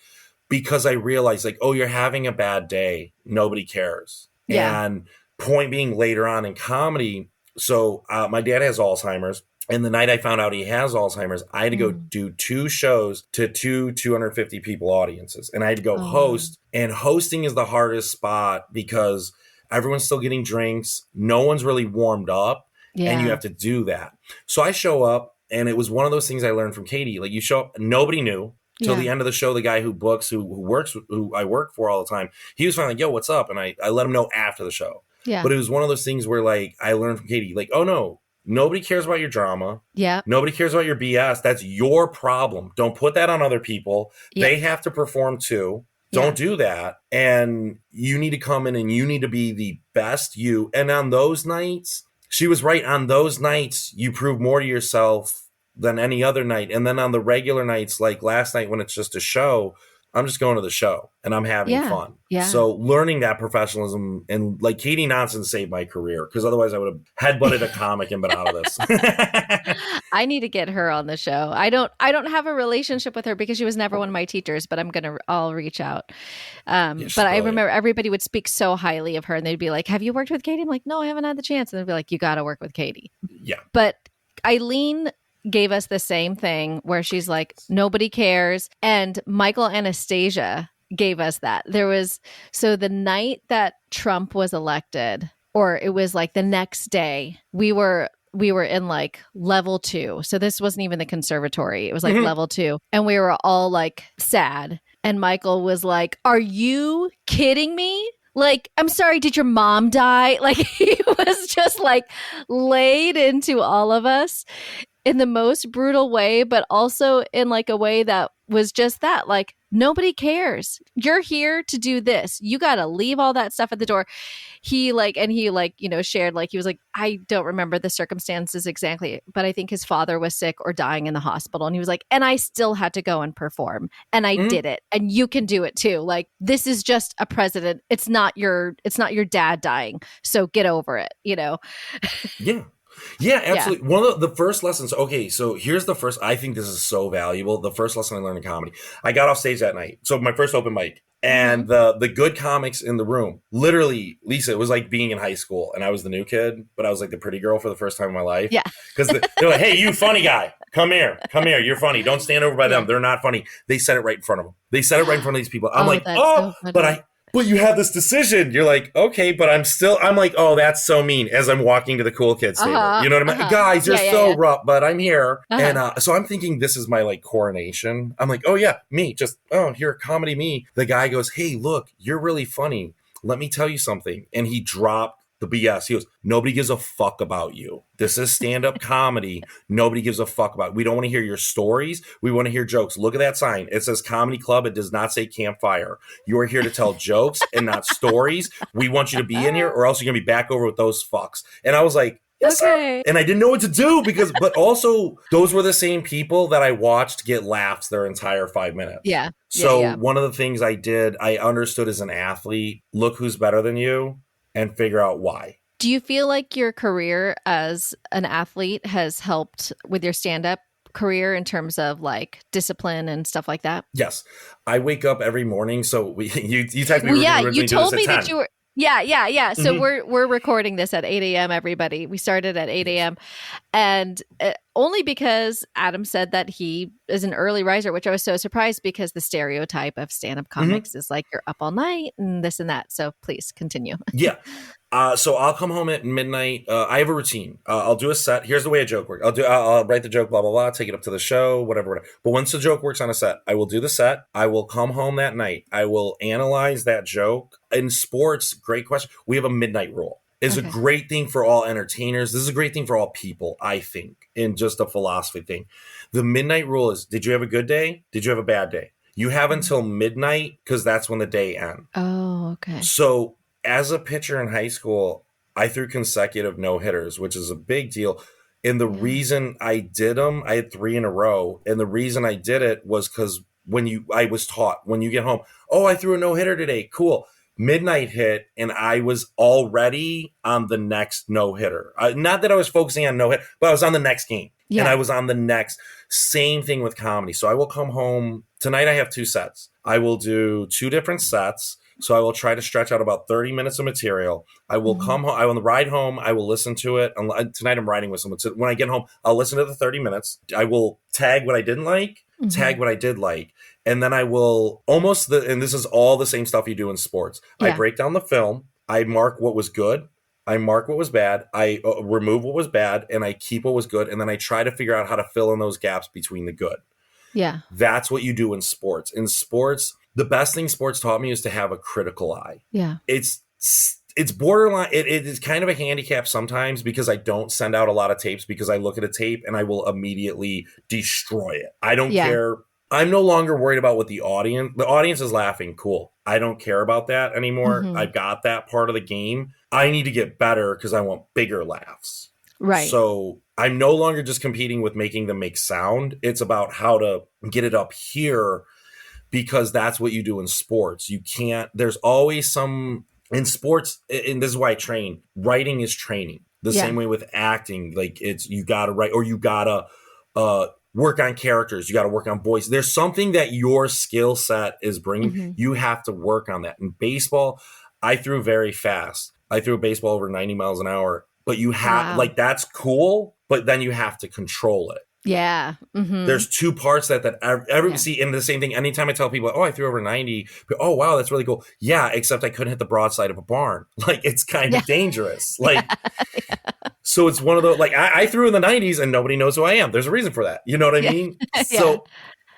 Because I realized like, oh, you're having a bad day. Nobody cares. Yeah. And point being later on in comedy. So my dad has Alzheimer's. And the night I found out he has Alzheimer's, I had to go do 2 shows to 250 people audiences. And I had to go host. And hosting is the hardest spot because everyone's still getting drinks. No one's really warmed up. Yeah. And you have to do that. So I show up and it was one of those things I learned from Katie. Like you show up, nobody knew. Till the end of the show, the guy who books, who I work for all the time, he was finally like, yo, what's up? And I let him know after the show. Yeah. But it was one of those things where like I learned from Katie, like, oh no, nobody cares about your drama. Yeah. Nobody cares about your BS. That's your problem. Don't put that on other people. Yeah. They have to perform too. Don't do that. And you need to come in and you need to be the best you. And on those nights, she was right. On those nights, you prove more to yourself than any other night. And then on the regular nights, like last night when it's just a show, I'm just going to the show and I'm having fun. Yeah. So learning that professionalism and like Katie Nonson saved my career because otherwise I would have headbutted a comic and been out of this. I need to get her on the show. I don't have a relationship with her because she was never one of my teachers, but I'll reach out. But I remember everybody would speak so highly of her and they'd be like, have you worked with Katie? I'm like, no, I haven't had the chance. And they'd be like, you got to work with Katie. Yeah. But Eileen gave us the same thing where she's like, nobody cares. And Michael Anastasia gave us that. So the night that Trump was elected, or it was like the next day, we were in like level 2. So this wasn't even the conservatory. It was like level 2. And we were all like sad. And Michael was like, are you kidding me? Like, I'm sorry, did your mom die? Like, he was just like laid into all of us in the most brutal way, but also in like a way that was just that, like, nobody cares. You're here to do this. You got to leave all that stuff at the door. He shared, like, he was like, I don't remember the circumstances exactly, but I think his father was sick or dying in the hospital. And he was like, and I still had to go and perform and I did it. And you can do it too. Like, this is just a president. It's not your dad dying. So get over it, you know? Yeah. Yeah, absolutely. Yeah. One of the first lessons. Okay, so here's the first. I think this is so valuable. The first lesson I learned in comedy. I got off stage that night. So my first open mic. And the good comics in the room, literally, Lisa, it was like being in high school and I was the new kid, but I was like the pretty girl for the first time in my life. Yeah. Because they're like, hey, you funny guy, come here, you're funny. Don't stand over by them. They're not funny. They said it right in front of them. They said it right in front of these people. I'm like, oh, so but you have this decision. You're like, okay, but I'm like, oh, that's so mean as I'm walking to the cool kids table. You know what I mean? Guys, you're so rough, but I'm here. And so I'm thinking this is my like coronation. I'm like, oh yeah, me, you're a comedy me. The guy goes, hey, look, you're really funny. Let me tell you something. And he dropped the BS. He goes, nobody gives a fuck about you. This is stand-up comedy. Nobody gives a fuck about it. We don't want to hear your stories. We want to hear jokes. Look at that sign. It says comedy club. It does not say campfire. You are here to tell jokes and not stories. We want you to be in here or else you're going to be back over with those fucks. And I was like, yes, sir. And I didn't know what to do but also those were the same people that I watched get laughs their entire 5 minutes. Yeah. So one of the things I did, I understood as an athlete, look who's better than you and figure out why. Do you feel like your career as an athlete has helped with your stand-up career in terms of like discipline and stuff like that? Yes. I wake up every morning. So you texted me. Well, yeah, you told me that you were. Yeah. So we're recording this at 8 a.m. Everybody, we started at 8 a.m. and only because Adam said that he is an early riser, which I was so surprised because the stereotype of stand-up comics is like you're up all night and this and that. So please continue. Yeah. So I'll come home at midnight. I have a routine. I'll do a set. Here's the way a joke works. I'll write the joke, blah, blah, blah, take it up to the show, whatever. But once the joke works on a set, I will do the set. I will come home that night. I will analyze that joke. In sports, great question. We have a midnight rule. It's a great thing for all entertainers. This is a great thing for all people, I think, in just a philosophy thing. The midnight rule is, did you have a good day? Did you have a bad day? You have until midnight because that's when the day ends. Oh, okay. So as a pitcher in high school, I threw consecutive no-hitters, which is a big deal. And the reason I did them, I had 3 in a row. And the reason I did it was because I was taught when you get home, oh, I threw a no-hitter today. Cool. Midnight hit, and I was already on the next no-hitter. Not that I was focusing on no-hit, but I was on the next game. Yeah. And I was on the next. Same thing with comedy. So I will come home. Tonight I have 2 sets. I will do 2 different sets. So I will try to stretch out about 30 minutes of material. I will come home. On the ride home, I will listen to it. Tonight I'm riding with someone. So when I get home, I'll listen to the 30 minutes. I will tag what I didn't like, tag what I did like. And then I will and this is all the same stuff you do in sports. Yeah. I break down the film. I mark what was good. I mark what was bad. I remove what was bad and I keep what was good. And then I try to figure out how to fill in those gaps between the good. Yeah. That's what you do in sports. In sports, the best thing sports taught me is to have a critical eye. Yeah. It's borderline. It is kind of a handicap sometimes because I don't send out a lot of tapes because I look at a tape and I will immediately destroy it. I don't care. I'm no longer worried about what the audience is laughing. Cool. I don't care about that anymore. I've got that part of the game. I need to get better because I want bigger laughs. Right. So I'm no longer just competing with making them make sound. It's about how to get it up here because that's what you do in sports. You can't, there's always some, in sports, and this is why I train, writing is training. The same way with acting, like you got to write or you got to work on characters. You got to work on voice. There's something that your skill set is bringing. You have to work on that. In baseball, I threw very fast. I threw a baseball over 90 miles an hour, but you have like, that's cool, but then you have to control it. Yeah. There's 2 parts that every see in the same thing. Anytime I tell people, oh, I threw over 90, oh, wow, that's really cool. Yeah, except I couldn't hit the broadside of a barn. Like, it's kind of dangerous. Like, so it's one of those, like, I threw in the 90s and nobody knows who I am. There's a reason for that. You know what I mean? So,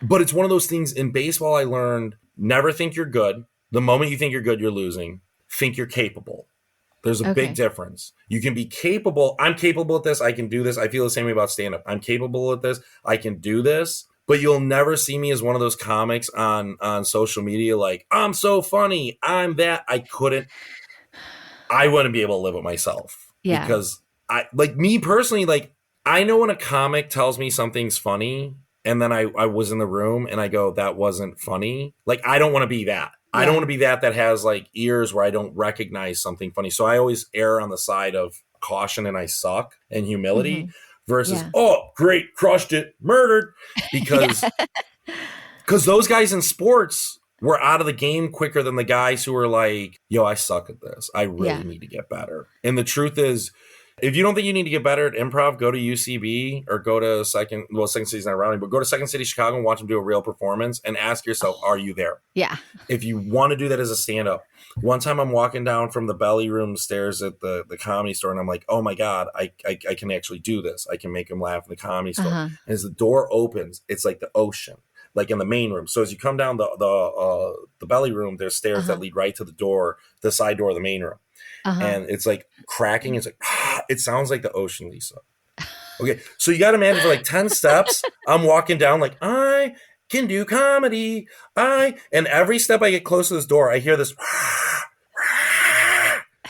but it's one of those things in baseball I learned, never think you're good. The moment you think you're good, you're losing. Think you're capable. There's a big difference. You can be capable. I'm capable at this. I can do this. I feel the same way about stand-up. I'm capable at this. I can do this. But you'll never see me as one of those comics on social media like, I'm so funny. I'm that. I wouldn't be able to live with myself. Yeah. Because like me personally, like I know when a comic tells me something's funny and then I was in the room and I go, that wasn't funny. Like, I don't want to be that. I don't want to be that has like ears where I don't recognize something funny. So I always err on the side of caution and I suck and humility versus, oh, great, crushed it, murdered. Because those guys in sports, we're out of the game quicker than the guys who are like, yo, I suck at this. I really need to get better. And the truth is, if you don't think you need to get better at improv, go to UCB or go to Second City's not around, but go to Second City Chicago and watch them do a real performance and ask yourself, are you there? Yeah. If you want to do that as a stand-up. One time I'm walking down from the belly room stairs at the Comedy Store and I'm like, oh my God, I can actually do this. I can make them laugh in the Comedy Store. And as the door opens, it's like the ocean, like in the main room. So as you come down the belly room, there's stairs that lead right to the door, the side door of the main room. And it's like cracking. It's like, it sounds like the ocean, Lisa. Okay. So you got to imagine for like 10 steps, I'm walking down like, I can do comedy. And every step I get close to this door, I hear this.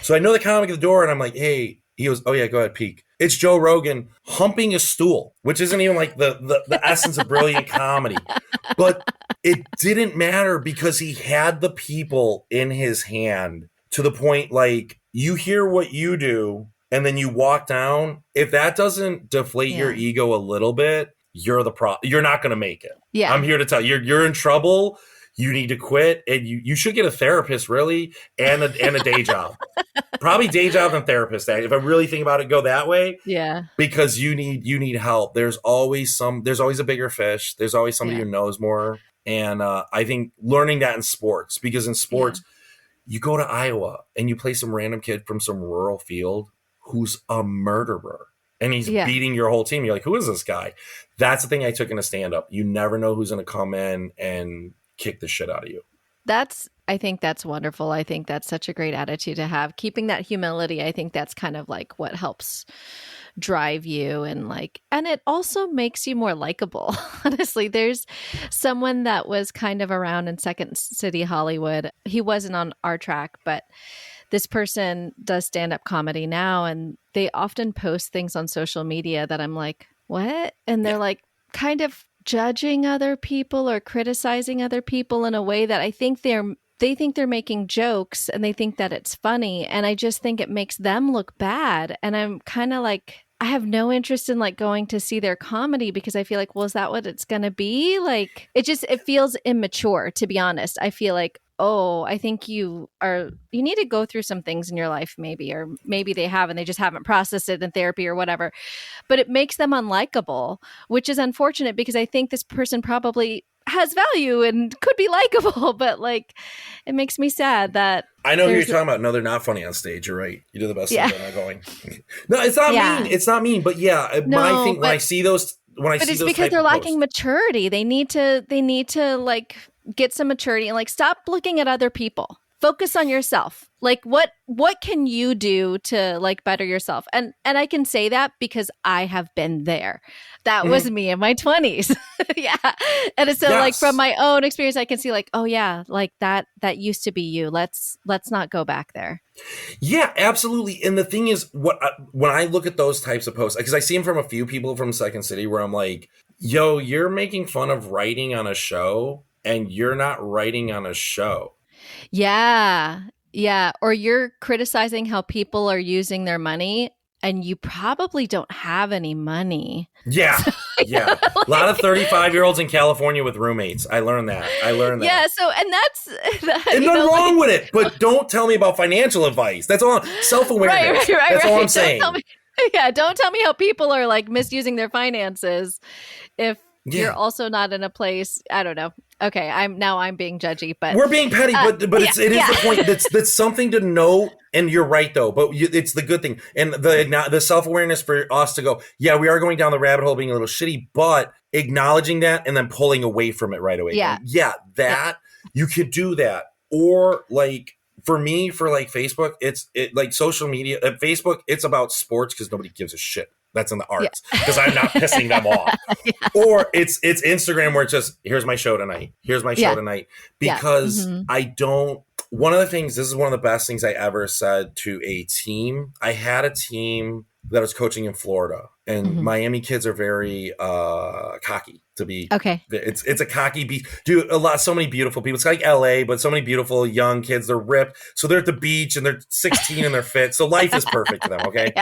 So I know the comic at the door and I'm like, hey, he goes, oh yeah, go ahead, peek. It's Joe Rogan humping a stool, which isn't even like the essence of brilliant comedy. But it didn't matter because he had the people in his hand to the point like you hear what you do and then you walk down. If that doesn't deflate your ego a little bit, you're you're not going to make it. Yeah. I'm here to tell you, you're in trouble. You need to quit, and you should get a therapist, really, and a day job. Probably day job and therapist. If I really think about it, go that way. Yeah. Because you need help. There's always a bigger fish. There's always somebody who knows more. And I think learning that in sports, because in sports, you go to Iowa and you play some random kid from some rural field who's a murderer. And he's beating your whole team. You're like, who is this guy? That's the thing I took in a stand-up. You never know who's going to come in and kick the shit out of you. I think that's wonderful. I think that's such a great attitude to have. Keeping that humility, I think that's kind of like what helps drive you and it also makes you more likable. Honestly, there's someone that was kind of around in Second City Hollywood. He wasn't on our track, but this person does stand-up comedy now, and they often post things on social media that I'm like, what? And they're like kind of judging other people or criticizing other people in a way that I think they think they're making jokes and they think that it's funny. And I just think it makes them look bad. And I'm kind of like, I have no interest in like going to see their comedy because I feel like, well, is that what it's going to be? Like, it feels immature, to be honest. I feel like, oh, I think you need to go through some things in your life, maybe, or maybe they have and they just haven't processed it in therapy or whatever. But it makes them unlikable, which is unfortunate because I think this person probably has value and could be likable, but like it makes me sad that I know who you're talking about. No, they're not funny on stage. You're right. You do the best. They're not going. No, it's not mean. It's not mean. But when I see those, but it's because they're lacking maturity. They need to like get some maturity and like stop looking at other people. Focus on yourself. Like what can you do to like better yourself? And I can say that because I have been there. That was me in my 20s. Yeah. And so like from my own experience, I can see like, oh yeah, like that used to be you. Let's not go back there. Yeah, absolutely. And the thing is, when I look at those types of posts, because I see them from a few people from Second City where I'm like, yo, you're making fun of writing on a show and you're not writing on a show. Yeah. Yeah. Or you're criticizing how people are using their money and you probably don't have any money. Yeah. Yeah. A lot of 35-year-olds in California with roommates. I learned that. Yeah. So, and that's... And nothing wrong with it. But don't tell me about financial advice. That's all. Self-awareness. Right. That's all I'm saying. Don't tell me how people are like misusing their finances if you're also not in a place... I don't know. Okay, I'm being judgy, but we're being petty. But it is the point. That's something to know. And you're right, though. But it's the good thing, and the self-awareness for us to go. Yeah, we are going down the rabbit hole, being a little shitty, but acknowledging that and then pulling away from it right away. Yeah, you could do that, or like for me, for like Facebook, it's like social media. At Facebook, it's about sports because nobody gives a shit. That's in the arts because I'm not pissing them off. Or it's Instagram where it's just, here's my show tonight. Here's my show tonight. Because I don't, one of the things, this is one of the best things I ever said to a team. I had a team that was coaching in Florida and Miami kids are very cocky to be. Okay. It's a cocky beach. Dude, so many beautiful people. It's like LA, but so many beautiful young kids. They're ripped. So they're at the beach and they're 16 and they're fit. So life is perfect to them. Okay.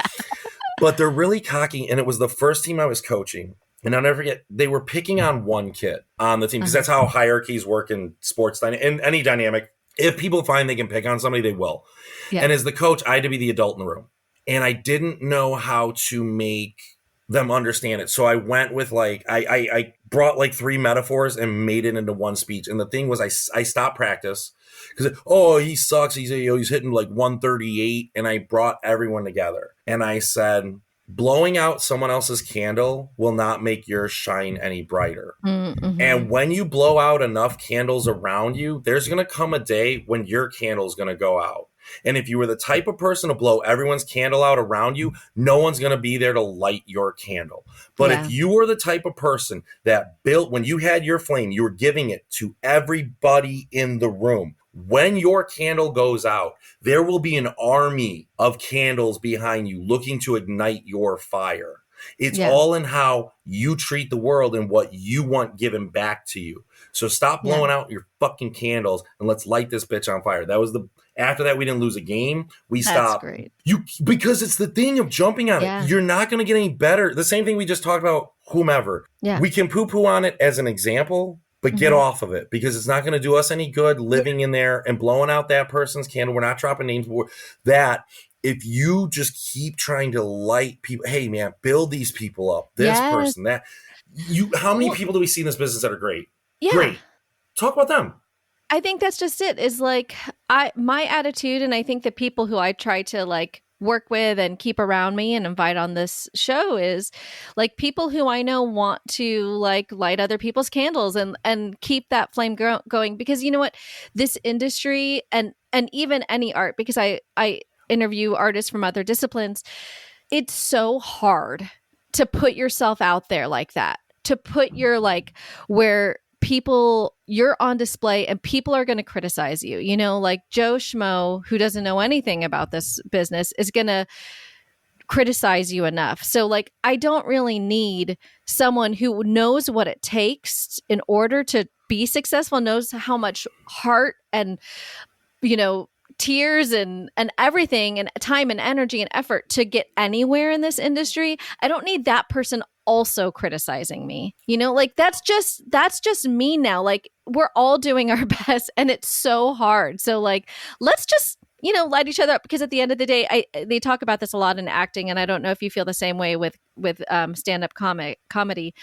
But they're really cocky. And it was the first team I was coaching. And I'll never forget, they were picking on one kid on the team because that's how hierarchies work in sports in any dynamic. If people find they can pick on somebody, they will. Yeah. And as the coach, I had to be the adult in the room. And I didn't know how to make them understand it. So I went with I brought like 3 metaphors and made it into one speech. And the thing was, I stopped practice because, he sucks. He's hitting like 138. And I brought everyone together. And I said, blowing out someone else's candle will not make yours shine any brighter. Mm-hmm. And when you blow out enough candles around you, there's going to come a day when your candle is going to go out. And if you were the type of person to blow everyone's candle out around you, no one's going to be there to light your candle. But if you were the type of person that built, when you had your flame, you were giving it to everybody in the room. When your candle goes out, there will be an army of candles behind you looking to ignite your fire. It's all in how you treat the world and what you want given back to you. So stop blowing out your fucking candles and let's light this bitch on fire. After that, we didn't lose a game. We stopped. That's great. Because it's the thing of jumping on it. You're not going to get any better. The same thing we just talked about, whomever. Yeah. We can poo-poo on it as an example, but get off of it because it's not going to do us any good living in there and blowing out that person's candle. We're not dropping names. That if you just keep trying to light people, hey man, build these people up. This person, that how many people do we see in this business that are great? Yeah. Great. Talk about them. I think that's just it. Is like my attitude, and I think the people who I try to like work with and keep around me and invite on this show is like people who I know want to like light other people's candles and keep that flame going. Because you know what, this industry and even any art, because I interview artists from other disciplines, it's so hard to put yourself out there like that, to put your like where you're on display and people are going to criticize you, you know, like Joe Schmo, who doesn't know anything about this business, is going to criticize you enough. So like, I don't really need someone who knows what it takes in order to be successful, knows how much heart and, you know, tears and everything and time and energy and effort to get anywhere in this industry. I don't need that person also criticizing me, you know, like that's just me now. Like we're all doing our best and it's so hard. So like, let's just, you know, light each other up, because at the end of the day, they talk about this a lot in acting. And I don't know if you feel the same way with stand-up comedy,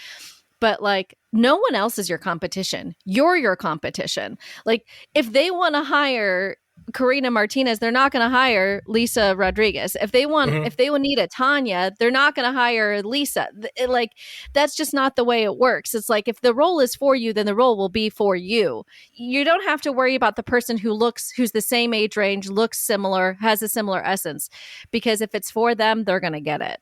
but like no one else is your competition. You're your competition. Like if they want to hire Karina Martinez, they're not going to hire Lisa Rodriguez. If they would need a Tanya, they're not going to hire Lisa. Like that's just not the way it works. It's like if the role is for you, then the role will be for you. You don't have to worry about the person who's the same age range, looks similar, has a similar essence, because if it's for them, they're going to get it.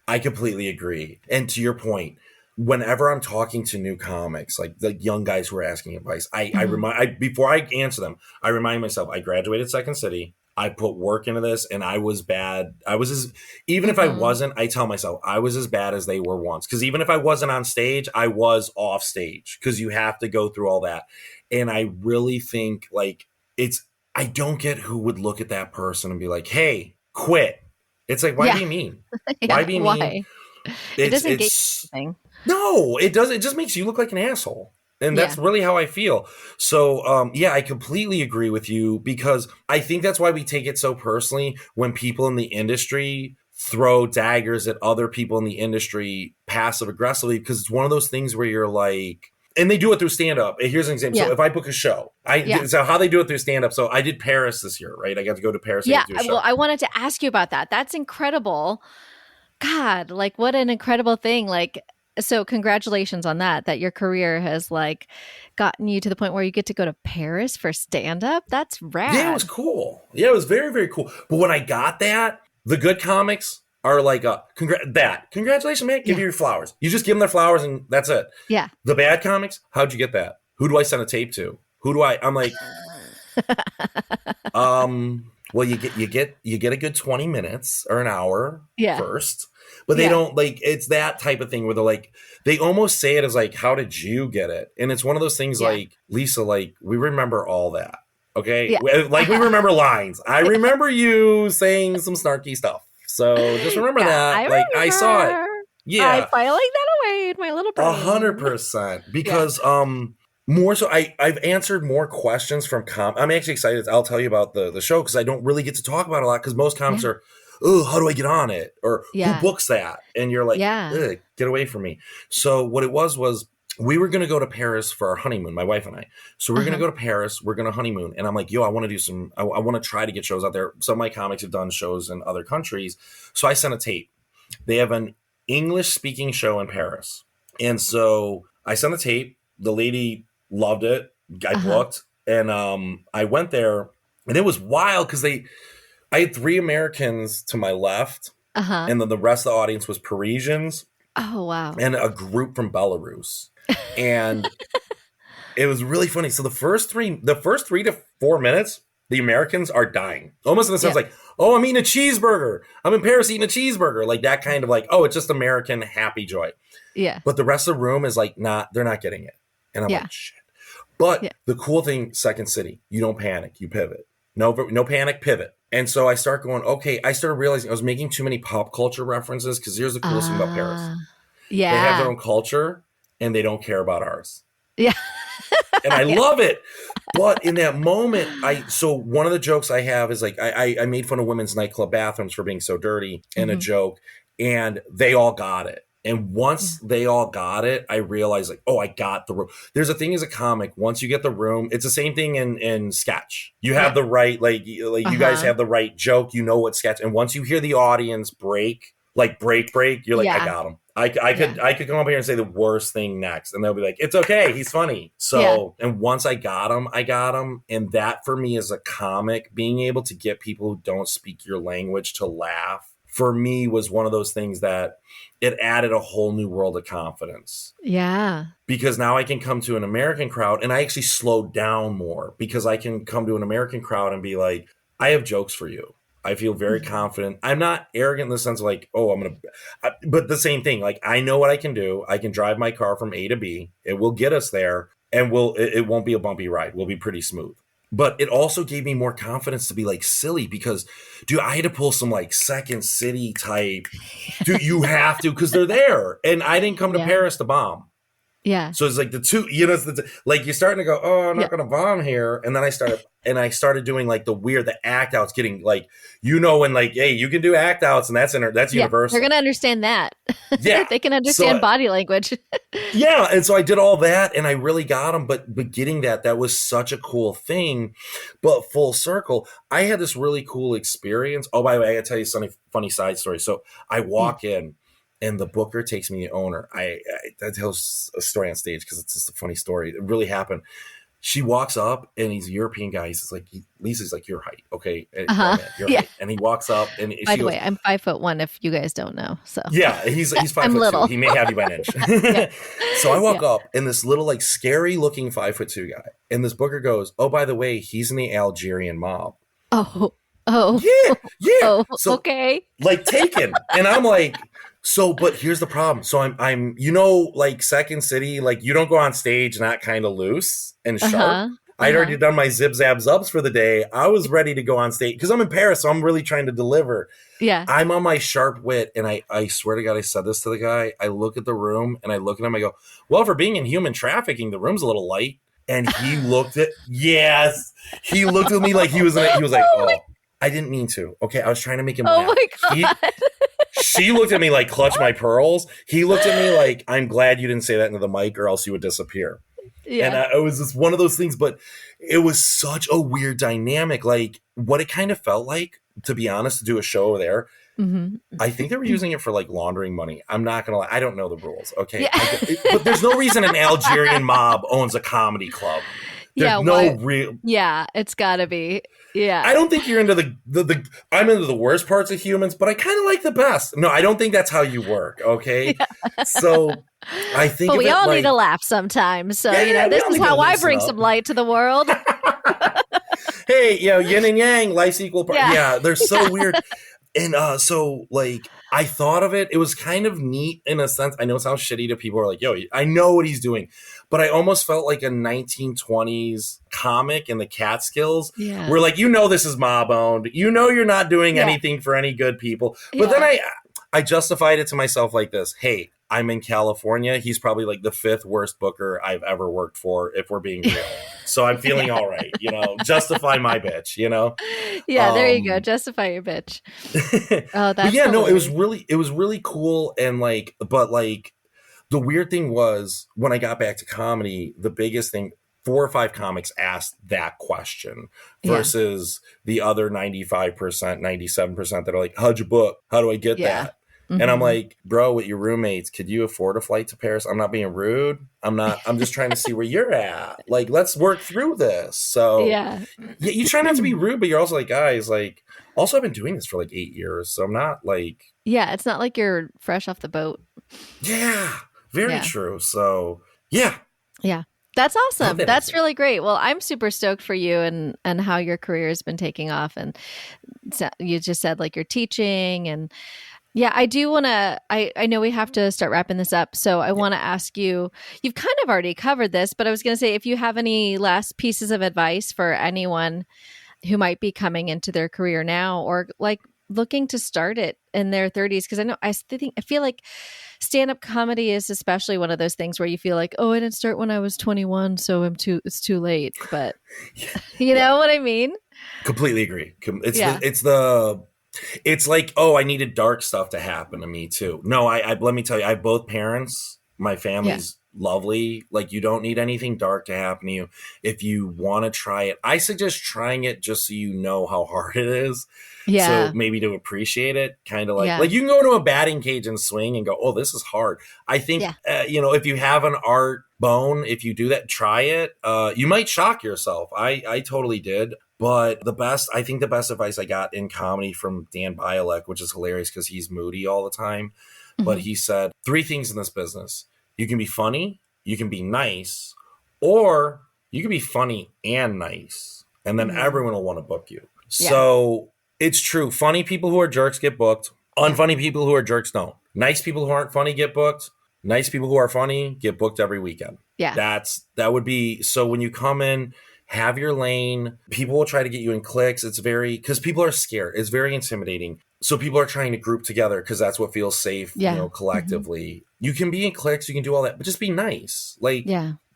I completely agree. And to your point, whenever I'm talking to new comics, like the young guys who are asking advice, before I answer them, I remind myself, I graduated Second City. I put work into this and I was bad. Even if I wasn't, I tell myself I was as bad as they were once. Because even if I wasn't on stage, I was off stage, because you have to go through all that. And I really think like I don't get who would look at that person and be like, hey, quit. It's like, why do you mean? Why be mean? It doesn't get anything. No, it doesn't. It just makes you look like an asshole. And that's really how I feel. So, I completely agree with you, because I think that's why we take it so personally when people in the industry throw daggers at other people in the industry passive aggressively, because it's one of those things where you're like, and they do it through stand-up. Here's an example. So if I book a show, so how they do it through stand-up. So I did Paris this year, right? I got to go to Paris. Yeah, well, I wanted to ask you about that. That's incredible. God, like what an incredible thing. Like, so congratulations on that your career has like gotten you to the point where you get to go to Paris for stand-up. That's rad. Yeah, it was cool. Yeah, it was very, very cool. But when I got that, the good comics are like, congratulations, man. Give you your flowers. You just give them their flowers and that's it. Yeah. The bad comics, how'd you get that? Who do I send a tape to? I'm like, well, you get a good 20 minutes or an hour first. But they don't like, it's that type of thing where they're like, they almost say it as like, how did you get it? And it's one of those things like, Lisa, like we remember all that. Okay. Yeah. Like we remember lines. I remember you saying some snarky stuff. So just remember that. I saw it. Yeah, filing that away in my little brain. 100%. Because more so, I've answered more questions from I'm actually excited. I'll tell you about the show because I don't really get to talk about it a lot because most comics are, oh, how do I get on it? Or who books that? And you're like, ugh, get away from me. So what it was we were going to go to Paris for our honeymoon, my wife and I. So we're going to go to Paris. We're going to honeymoon. And I'm like, yo, I want to do I want to try to get shows out there. Some of my comics have done shows in other countries. So I sent a tape. They have an English speaking show in Paris. And so I sent a tape. The lady loved it. I booked. And I went there and it was wild because I had 3 Americans to my left. And then the rest of the audience was Parisians. Oh, wow. And a group from Belarus. And it was really funny. So the first 3 to 4 minutes, the Americans are dying. Almost in the sense like, oh, I'm eating a cheeseburger. I'm in Paris eating a cheeseburger. Like that kind of like, oh, it's just American happy joy. Yeah. But the rest of the room is like, they're not getting it. And I'm like, shit. But the cool thing, Second City, you don't panic. You pivot. No panic, pivot. And so I start going, okay, I started realizing I was making too many pop culture references because here's the coolest thing about Paris. Yeah. They have their own culture and they don't care about ours. Yeah. And I love it. But in that moment, so one of the jokes I have is like, I made fun of women's nightclub bathrooms for being so dirty in a joke, and they all got it. And once they all got it, I realized like, oh, I got the room. There's a thing as a comic, once you get the room, it's the same thing in sketch. You have the right, like you guys have the right joke, you know what sketch. And once you hear the audience break, you're like, I got him. I could come up here and say the worst thing next, and they'll be like, it's okay, he's funny. So, and once I got him. And that for me as a comic, being able to get people who don't speak your language to laugh, for me was one of those things that it added a whole new world of confidence. Yeah. Because now I can come to an American crowd, and I actually slowed down more because I can come to an American crowd and be like, I have jokes for you. I feel very confident. I'm not arrogant in the sense of like, oh, but the same thing. Like, I know what I can do. I can drive my car from A to B. It will get us there, and it won't be a bumpy ride. We'll be pretty smooth. But it also gave me more confidence to be like silly because, dude, I had to pull some like Second City type. Dude, you have to because they're there. And I didn't come to Paris to bomb. Yeah. So it's like the two, like you're starting to go, oh, I'm not going to bomb here. And then I started doing like the act outs, getting like, when like, hey, you can do act outs and that's universal. They're going to understand that. Yeah. They can understand body language. Yeah. And so I did all that and I really got them. But getting that was such a cool thing. But full circle, I had this really cool experience. Oh, by the way, I got to tell you some funny side story. So I walk in. And the booker takes me, the owner. I tell a story on stage because it's just a funny story. It really happened. She walks up and he's a European guy. He's like, Lisa's like your height, okay? Your height. And he walks up and by the way, I'm 5'1" if you guys don't know. So yeah, he's 5'2". Little. He may have you by an inch. So I walk up and this little like scary looking 5'2" guy, and this booker goes, oh, by the way, he's in the Algerian mob. Oh yeah. Oh, so, okay. Like taken, and I'm like. So, but here's the problem. So I'm like Second City, like you don't go on stage not kind of loose and sharp. I'd already done my zip zap zubs for the day. I was ready to go on stage because I'm in Paris, so I'm really trying to deliver. Yeah. I'm on my sharp wit, and I swear to God, I said this to the guy. I look at the room and I look at him. I go, well, for being in human trafficking, the room's a little light. And he looked at he looked at me like he was like, oh, I didn't mean to. Okay, I was trying to make him laugh. Oh my God. She looked at me like clutch my pearls. He looked at me like, I'm glad you didn't say that into the mic or else you would disappear. Yeah. And it was just one of those things, but it was such a weird dynamic. Like what it kind of felt like, to be honest, to do a show over there. Mm-hmm. I think they were using it for like laundering money. I'm not going to lie. I don't know the rules. Okay. Yeah. But there's no reason an Algerian mob owns a comedy club. There's it's gotta be. Yeah. I don't think you're into I'm into the worst parts of humans, but I kind of like the best. No, I don't think that's how you work. Okay. Yeah. So I think but we all need a laugh sometimes. So, this is how I bring some light to the world. Hey, yin and yang, life's equal. Yeah. They're so weird. And so like I thought of it. It was kind of neat in a sense. I know it sounds shitty to people who are like, yo, I know what he's doing. But I almost felt like a 1920s comic in the Catskills where like, this is mob owned. You're not doing anything for any good people. But then I justified it to myself like this. Hey, I'm in California. He's probably like the 5th worst booker I've ever worked for, if we're being real. So I'm feeling all right, justify my bitch, Yeah, there you go. Justify your bitch. Oh, But that's yeah, no, hilarious. it was really cool. And but the weird thing was when I got back to comedy, the biggest thing, 4 or 5 comics asked that question versus the other 95%, 97% that are like, how'd you book? How do I get that? And I'm like, bro, with your roommates, could you afford a flight to Paris? I'm not being rude. I'm just trying to see where you're at. Like, let's work through this. So Yeah. you try not to be rude, but you're also like, guys, like, also I've been doing this for like 8 years. So I'm not like, Yeah, it's not like you're fresh off the boat. yeah, very true. So yeah. Yeah. That's awesome. That's really great. Well, I'm super stoked for you and how your career has been taking off. And so you just said like you're teaching and yeah, I do want to, I know we have to start wrapping this up. So I want to ask you, you've kind of already covered this, but I was going to say, if you have any last pieces of advice for anyone who might be coming into their career now or like looking to start it in their 30s. Cause I feel like stand-up comedy is especially one of those things where you feel like, oh, I didn't start when I was 21. So it's too late. But you know what I mean? Completely agree. It's like, oh, I needed dark stuff to happen to me too. No, I let me tell you, I have both parents. My family's lovely. Like, you don't need anything dark to happen to you. If you want to try it, I suggest trying it just so you know how hard it is. Yeah. So maybe to appreciate it, kind of like you can go to a batting cage and swing and go, oh, this is hard. I think, if you have an art bone, if you do that, try it. You might shock yourself. I totally did. But I think the best advice I got in comedy from Dan Bialek, which is hilarious because he's moody all the time. But he said 3 things in this business. You can be funny, you can be nice, or you can be funny and nice. And then everyone will want to book you. Yeah. So it's true. Funny people who are jerks get booked. Unfunny people who are jerks don't. Nice people who aren't funny get booked. Nice people who are funny get booked every weekend. Yeah. That would be, so when you come in, have your lane. People will try to get you in cliques. Because people are scared. It's very intimidating. So people are trying to group together because that's what feels safe, collectively. You can be in cliques, you can do all that, but just be nice. Like,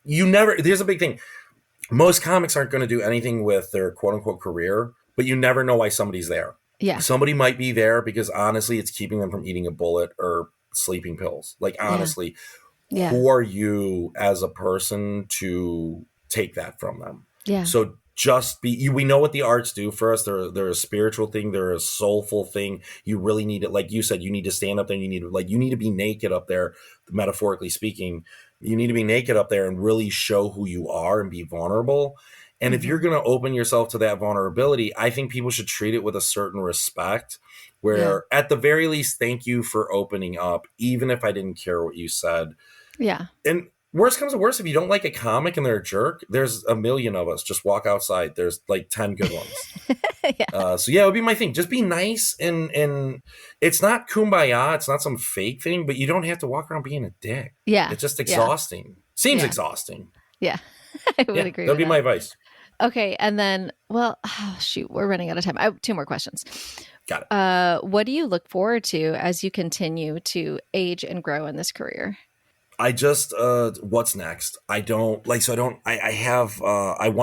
there's a big thing. Most comics aren't going to do anything with their quote unquote career, but you never know why somebody's there. Yeah. Somebody might be there because honestly, it's keeping them from eating a bullet or sleeping pills. Like, honestly, who are you as a person to take that from them? Yeah. So we know what the arts do for us. They're a spiritual thing. They're a soulful thing. You really need it. Like you said, you need to stand up there and you need to be naked up there, metaphorically speaking. You need to be naked up there and really show who you are and be vulnerable. And if you're going to open yourself to that vulnerability, I think people should treat it with a certain respect where at the very least, thank you for opening up, even if I didn't care what you said. Yeah. And worst comes to worst, if you don't like a comic and they're a jerk, there's a million of us. Just walk outside. There's like 10 good ones. So it would be my thing. Just be nice. And it's not kumbaya. It's not some fake thing, but you don't have to walk around being a dick. Yeah. It's just exhausting. Seems exhausting. Yeah. I would agree. That'd be my advice. Okay. And then, we're running out of time. I have 2 more questions. Got it. What do you look forward to as you continue to age and grow in this career? I just, what's next? I want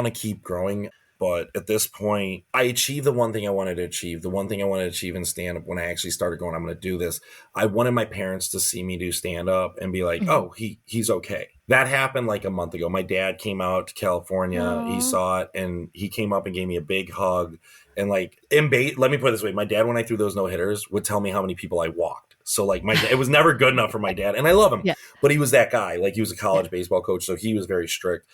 to keep growing, but at this point, I achieved the one thing I wanted to achieve. The one thing I wanted to achieve in stand-up when I actually started going, I'm going to do this. I wanted my parents to see me do stand-up and be like, oh, he's okay. That happened like a month ago. My dad came out to California. Aww. He saw it and he came up and gave me a big hug. And like, let me put it this way. My dad, when I threw those no-hitters, would tell me how many people I walked. So like it was never good enough for my dad. And I love him, but he was that guy. Like, he was a college baseball coach. So he was very strict.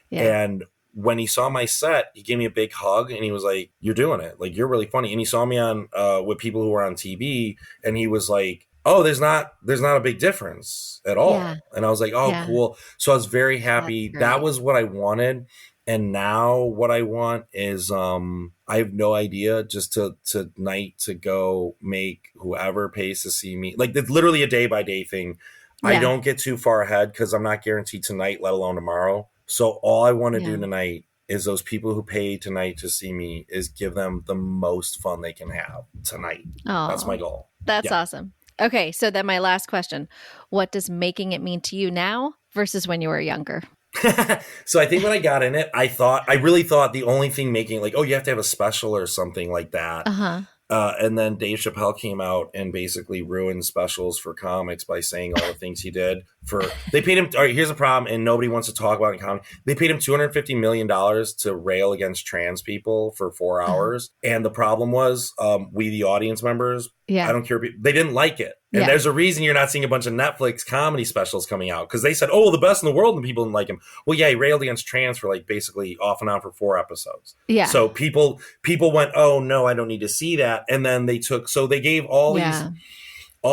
Yeah. And when he saw my set, he gave me a big hug and he was like, you're doing it. Like, you're really funny. And he saw me on, with people who were on TV and he was like, oh, there's not a big difference at all. Yeah. And I was like, oh, cool. So I was very happy. That was what I wanted. And now what I want is, I have no idea, just tonight to go make whoever pays to see me. Like, it's literally a day by day thing. Yeah. I don't get too far ahead because I'm not guaranteed tonight, let alone tomorrow. So all I want to do tonight is those people who pay tonight to see me is give them the most fun they can have tonight. Oh, that's my goal. That's awesome. Okay, so then my last question. What does making it mean to you now versus when you were younger? So I think when I got in it, I really thought the only thing making like, oh, you have to have a special or something like that. Uh-huh. And then Dave Chappelle came out and basically ruined specials for comics by saying all the things he did they paid him. All right, here's the problem. And nobody wants to talk about it in comedy. They paid him $250 million to rail against trans people for 4 hours. And the problem was we, the audience members, I don't care. They didn't like it. And there's a reason you're not seeing a bunch of Netflix comedy specials coming out because they said, oh, the best in the world. And people didn't like him. Well, yeah, he railed against trans for like basically off and on for 4 episodes. Yeah. So people went, oh, no, I don't need to see that. And then they gave all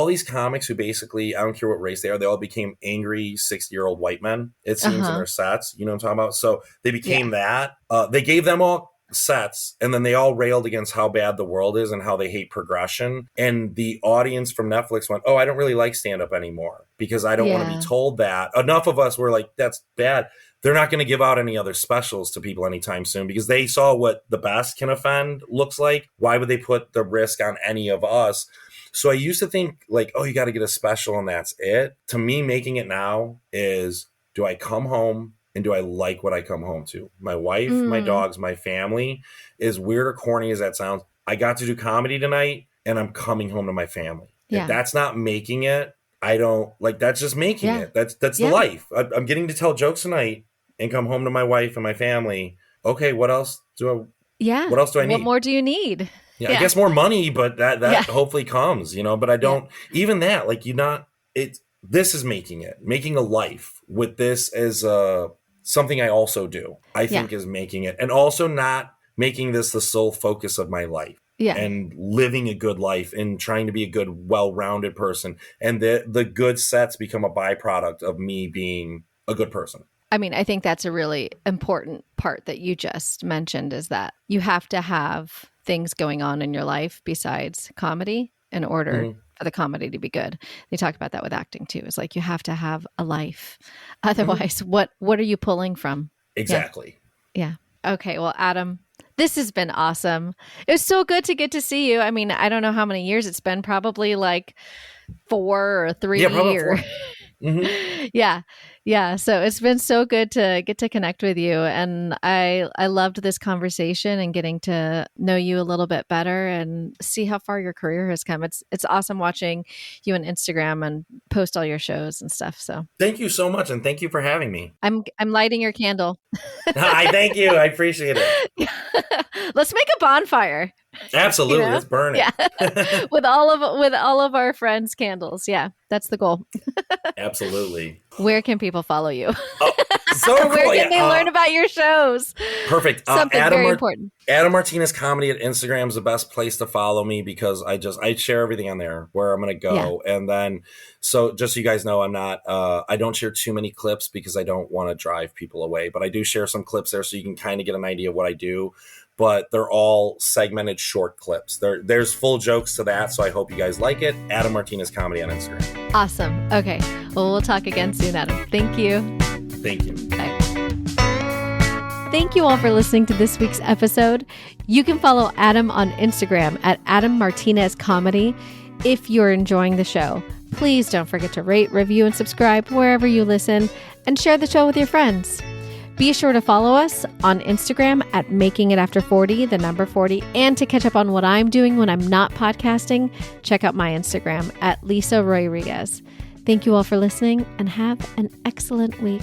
these comics who basically, I don't care what race they are, they all became angry 60-year-old white men, it seems, in their sets. You know what I'm talking about? So they became that. They gave them all sets, and then they all railed against how bad the world is and how they hate progression. And the audience from Netflix went, oh, I don't really like stand-up anymore because I don't want to be told that. Enough of us were like, that's bad. They're not going to give out any other specials to people anytime soon because they saw what the best can offend looks like. Why would they put the risk on any of us? So I used to think like, oh, you got to get a special and that's it. To me, making it now is, do I come home and do I like what I come home to? My wife, my dogs, my family. As weird or corny as that sounds, I got to do comedy tonight and I'm coming home to my family. Yeah. If that's not making it, I don't like, that's just making it. That's the life. I'm getting to tell jokes tonight and come home to my wife and my family. Okay, what else do I need? What more do you need? Yeah, I guess more money, but that hopefully comes, but I don't, even that, like this is making a life with this as something I also do, I think is making it, and also not making this the sole focus of my life. Yeah. And living a good life and trying to be a good, well-rounded person. And the good sets become a byproduct of me being a good person. I mean, I think that's a really important part that you just mentioned is that you have to have things going on in your life besides comedy in order for the comedy to be good. They talk about that with acting too. It's like you have to have a life. Otherwise, what are you pulling from? Exactly. Yeah. Okay. Well, Adam, this has been awesome. It was so good to get to see you. I mean, I don't know how many years it's been, probably like 4 or 3 years. Yeah. Yeah. So it's been so good to get to connect with you. And I loved this conversation and getting to know you a little bit better and see how far your career has come. It's awesome watching you on Instagram and post all your shows and stuff. So thank you so much. And thank you for having me. I'm lighting your candle. I thank you. I appreciate it. Let's make a bonfire. Absolutely. Let's burn it. Yeah. with all of our friends' candles. Yeah. That's the goal. Absolutely. Where can people follow you? Oh, so cool. Where can they learn about your shows? Perfect. Something very important. Adam Martinez Comedy at Instagram is the best place to follow me because I share everything on there where I'm going to go. Yeah. And then, so just so you guys know, I don't share too many clips because I don't want to drive people away, but I do share some clips there so you can kind of get an idea of what I do. But they're all segmented short clips. There's full jokes to that, so I hope you guys like it. Adam Martinez Comedy on Instagram. Awesome. Okay. Well, we'll talk again soon, Adam. Thank you. Thank you. Bye. Thank you all for listening to this week's episode. You can follow Adam on Instagram at Adam Martinez Comedy if you're enjoying the show. Please don't forget to rate, review, and subscribe wherever you listen, and share the show with your friends. Be sure to follow us on Instagram at Making It After 40, the number 40. And to catch up on what I'm doing when I'm not podcasting, check out my Instagram at Lisa Rodriguez. Thank you all for listening and have an excellent week.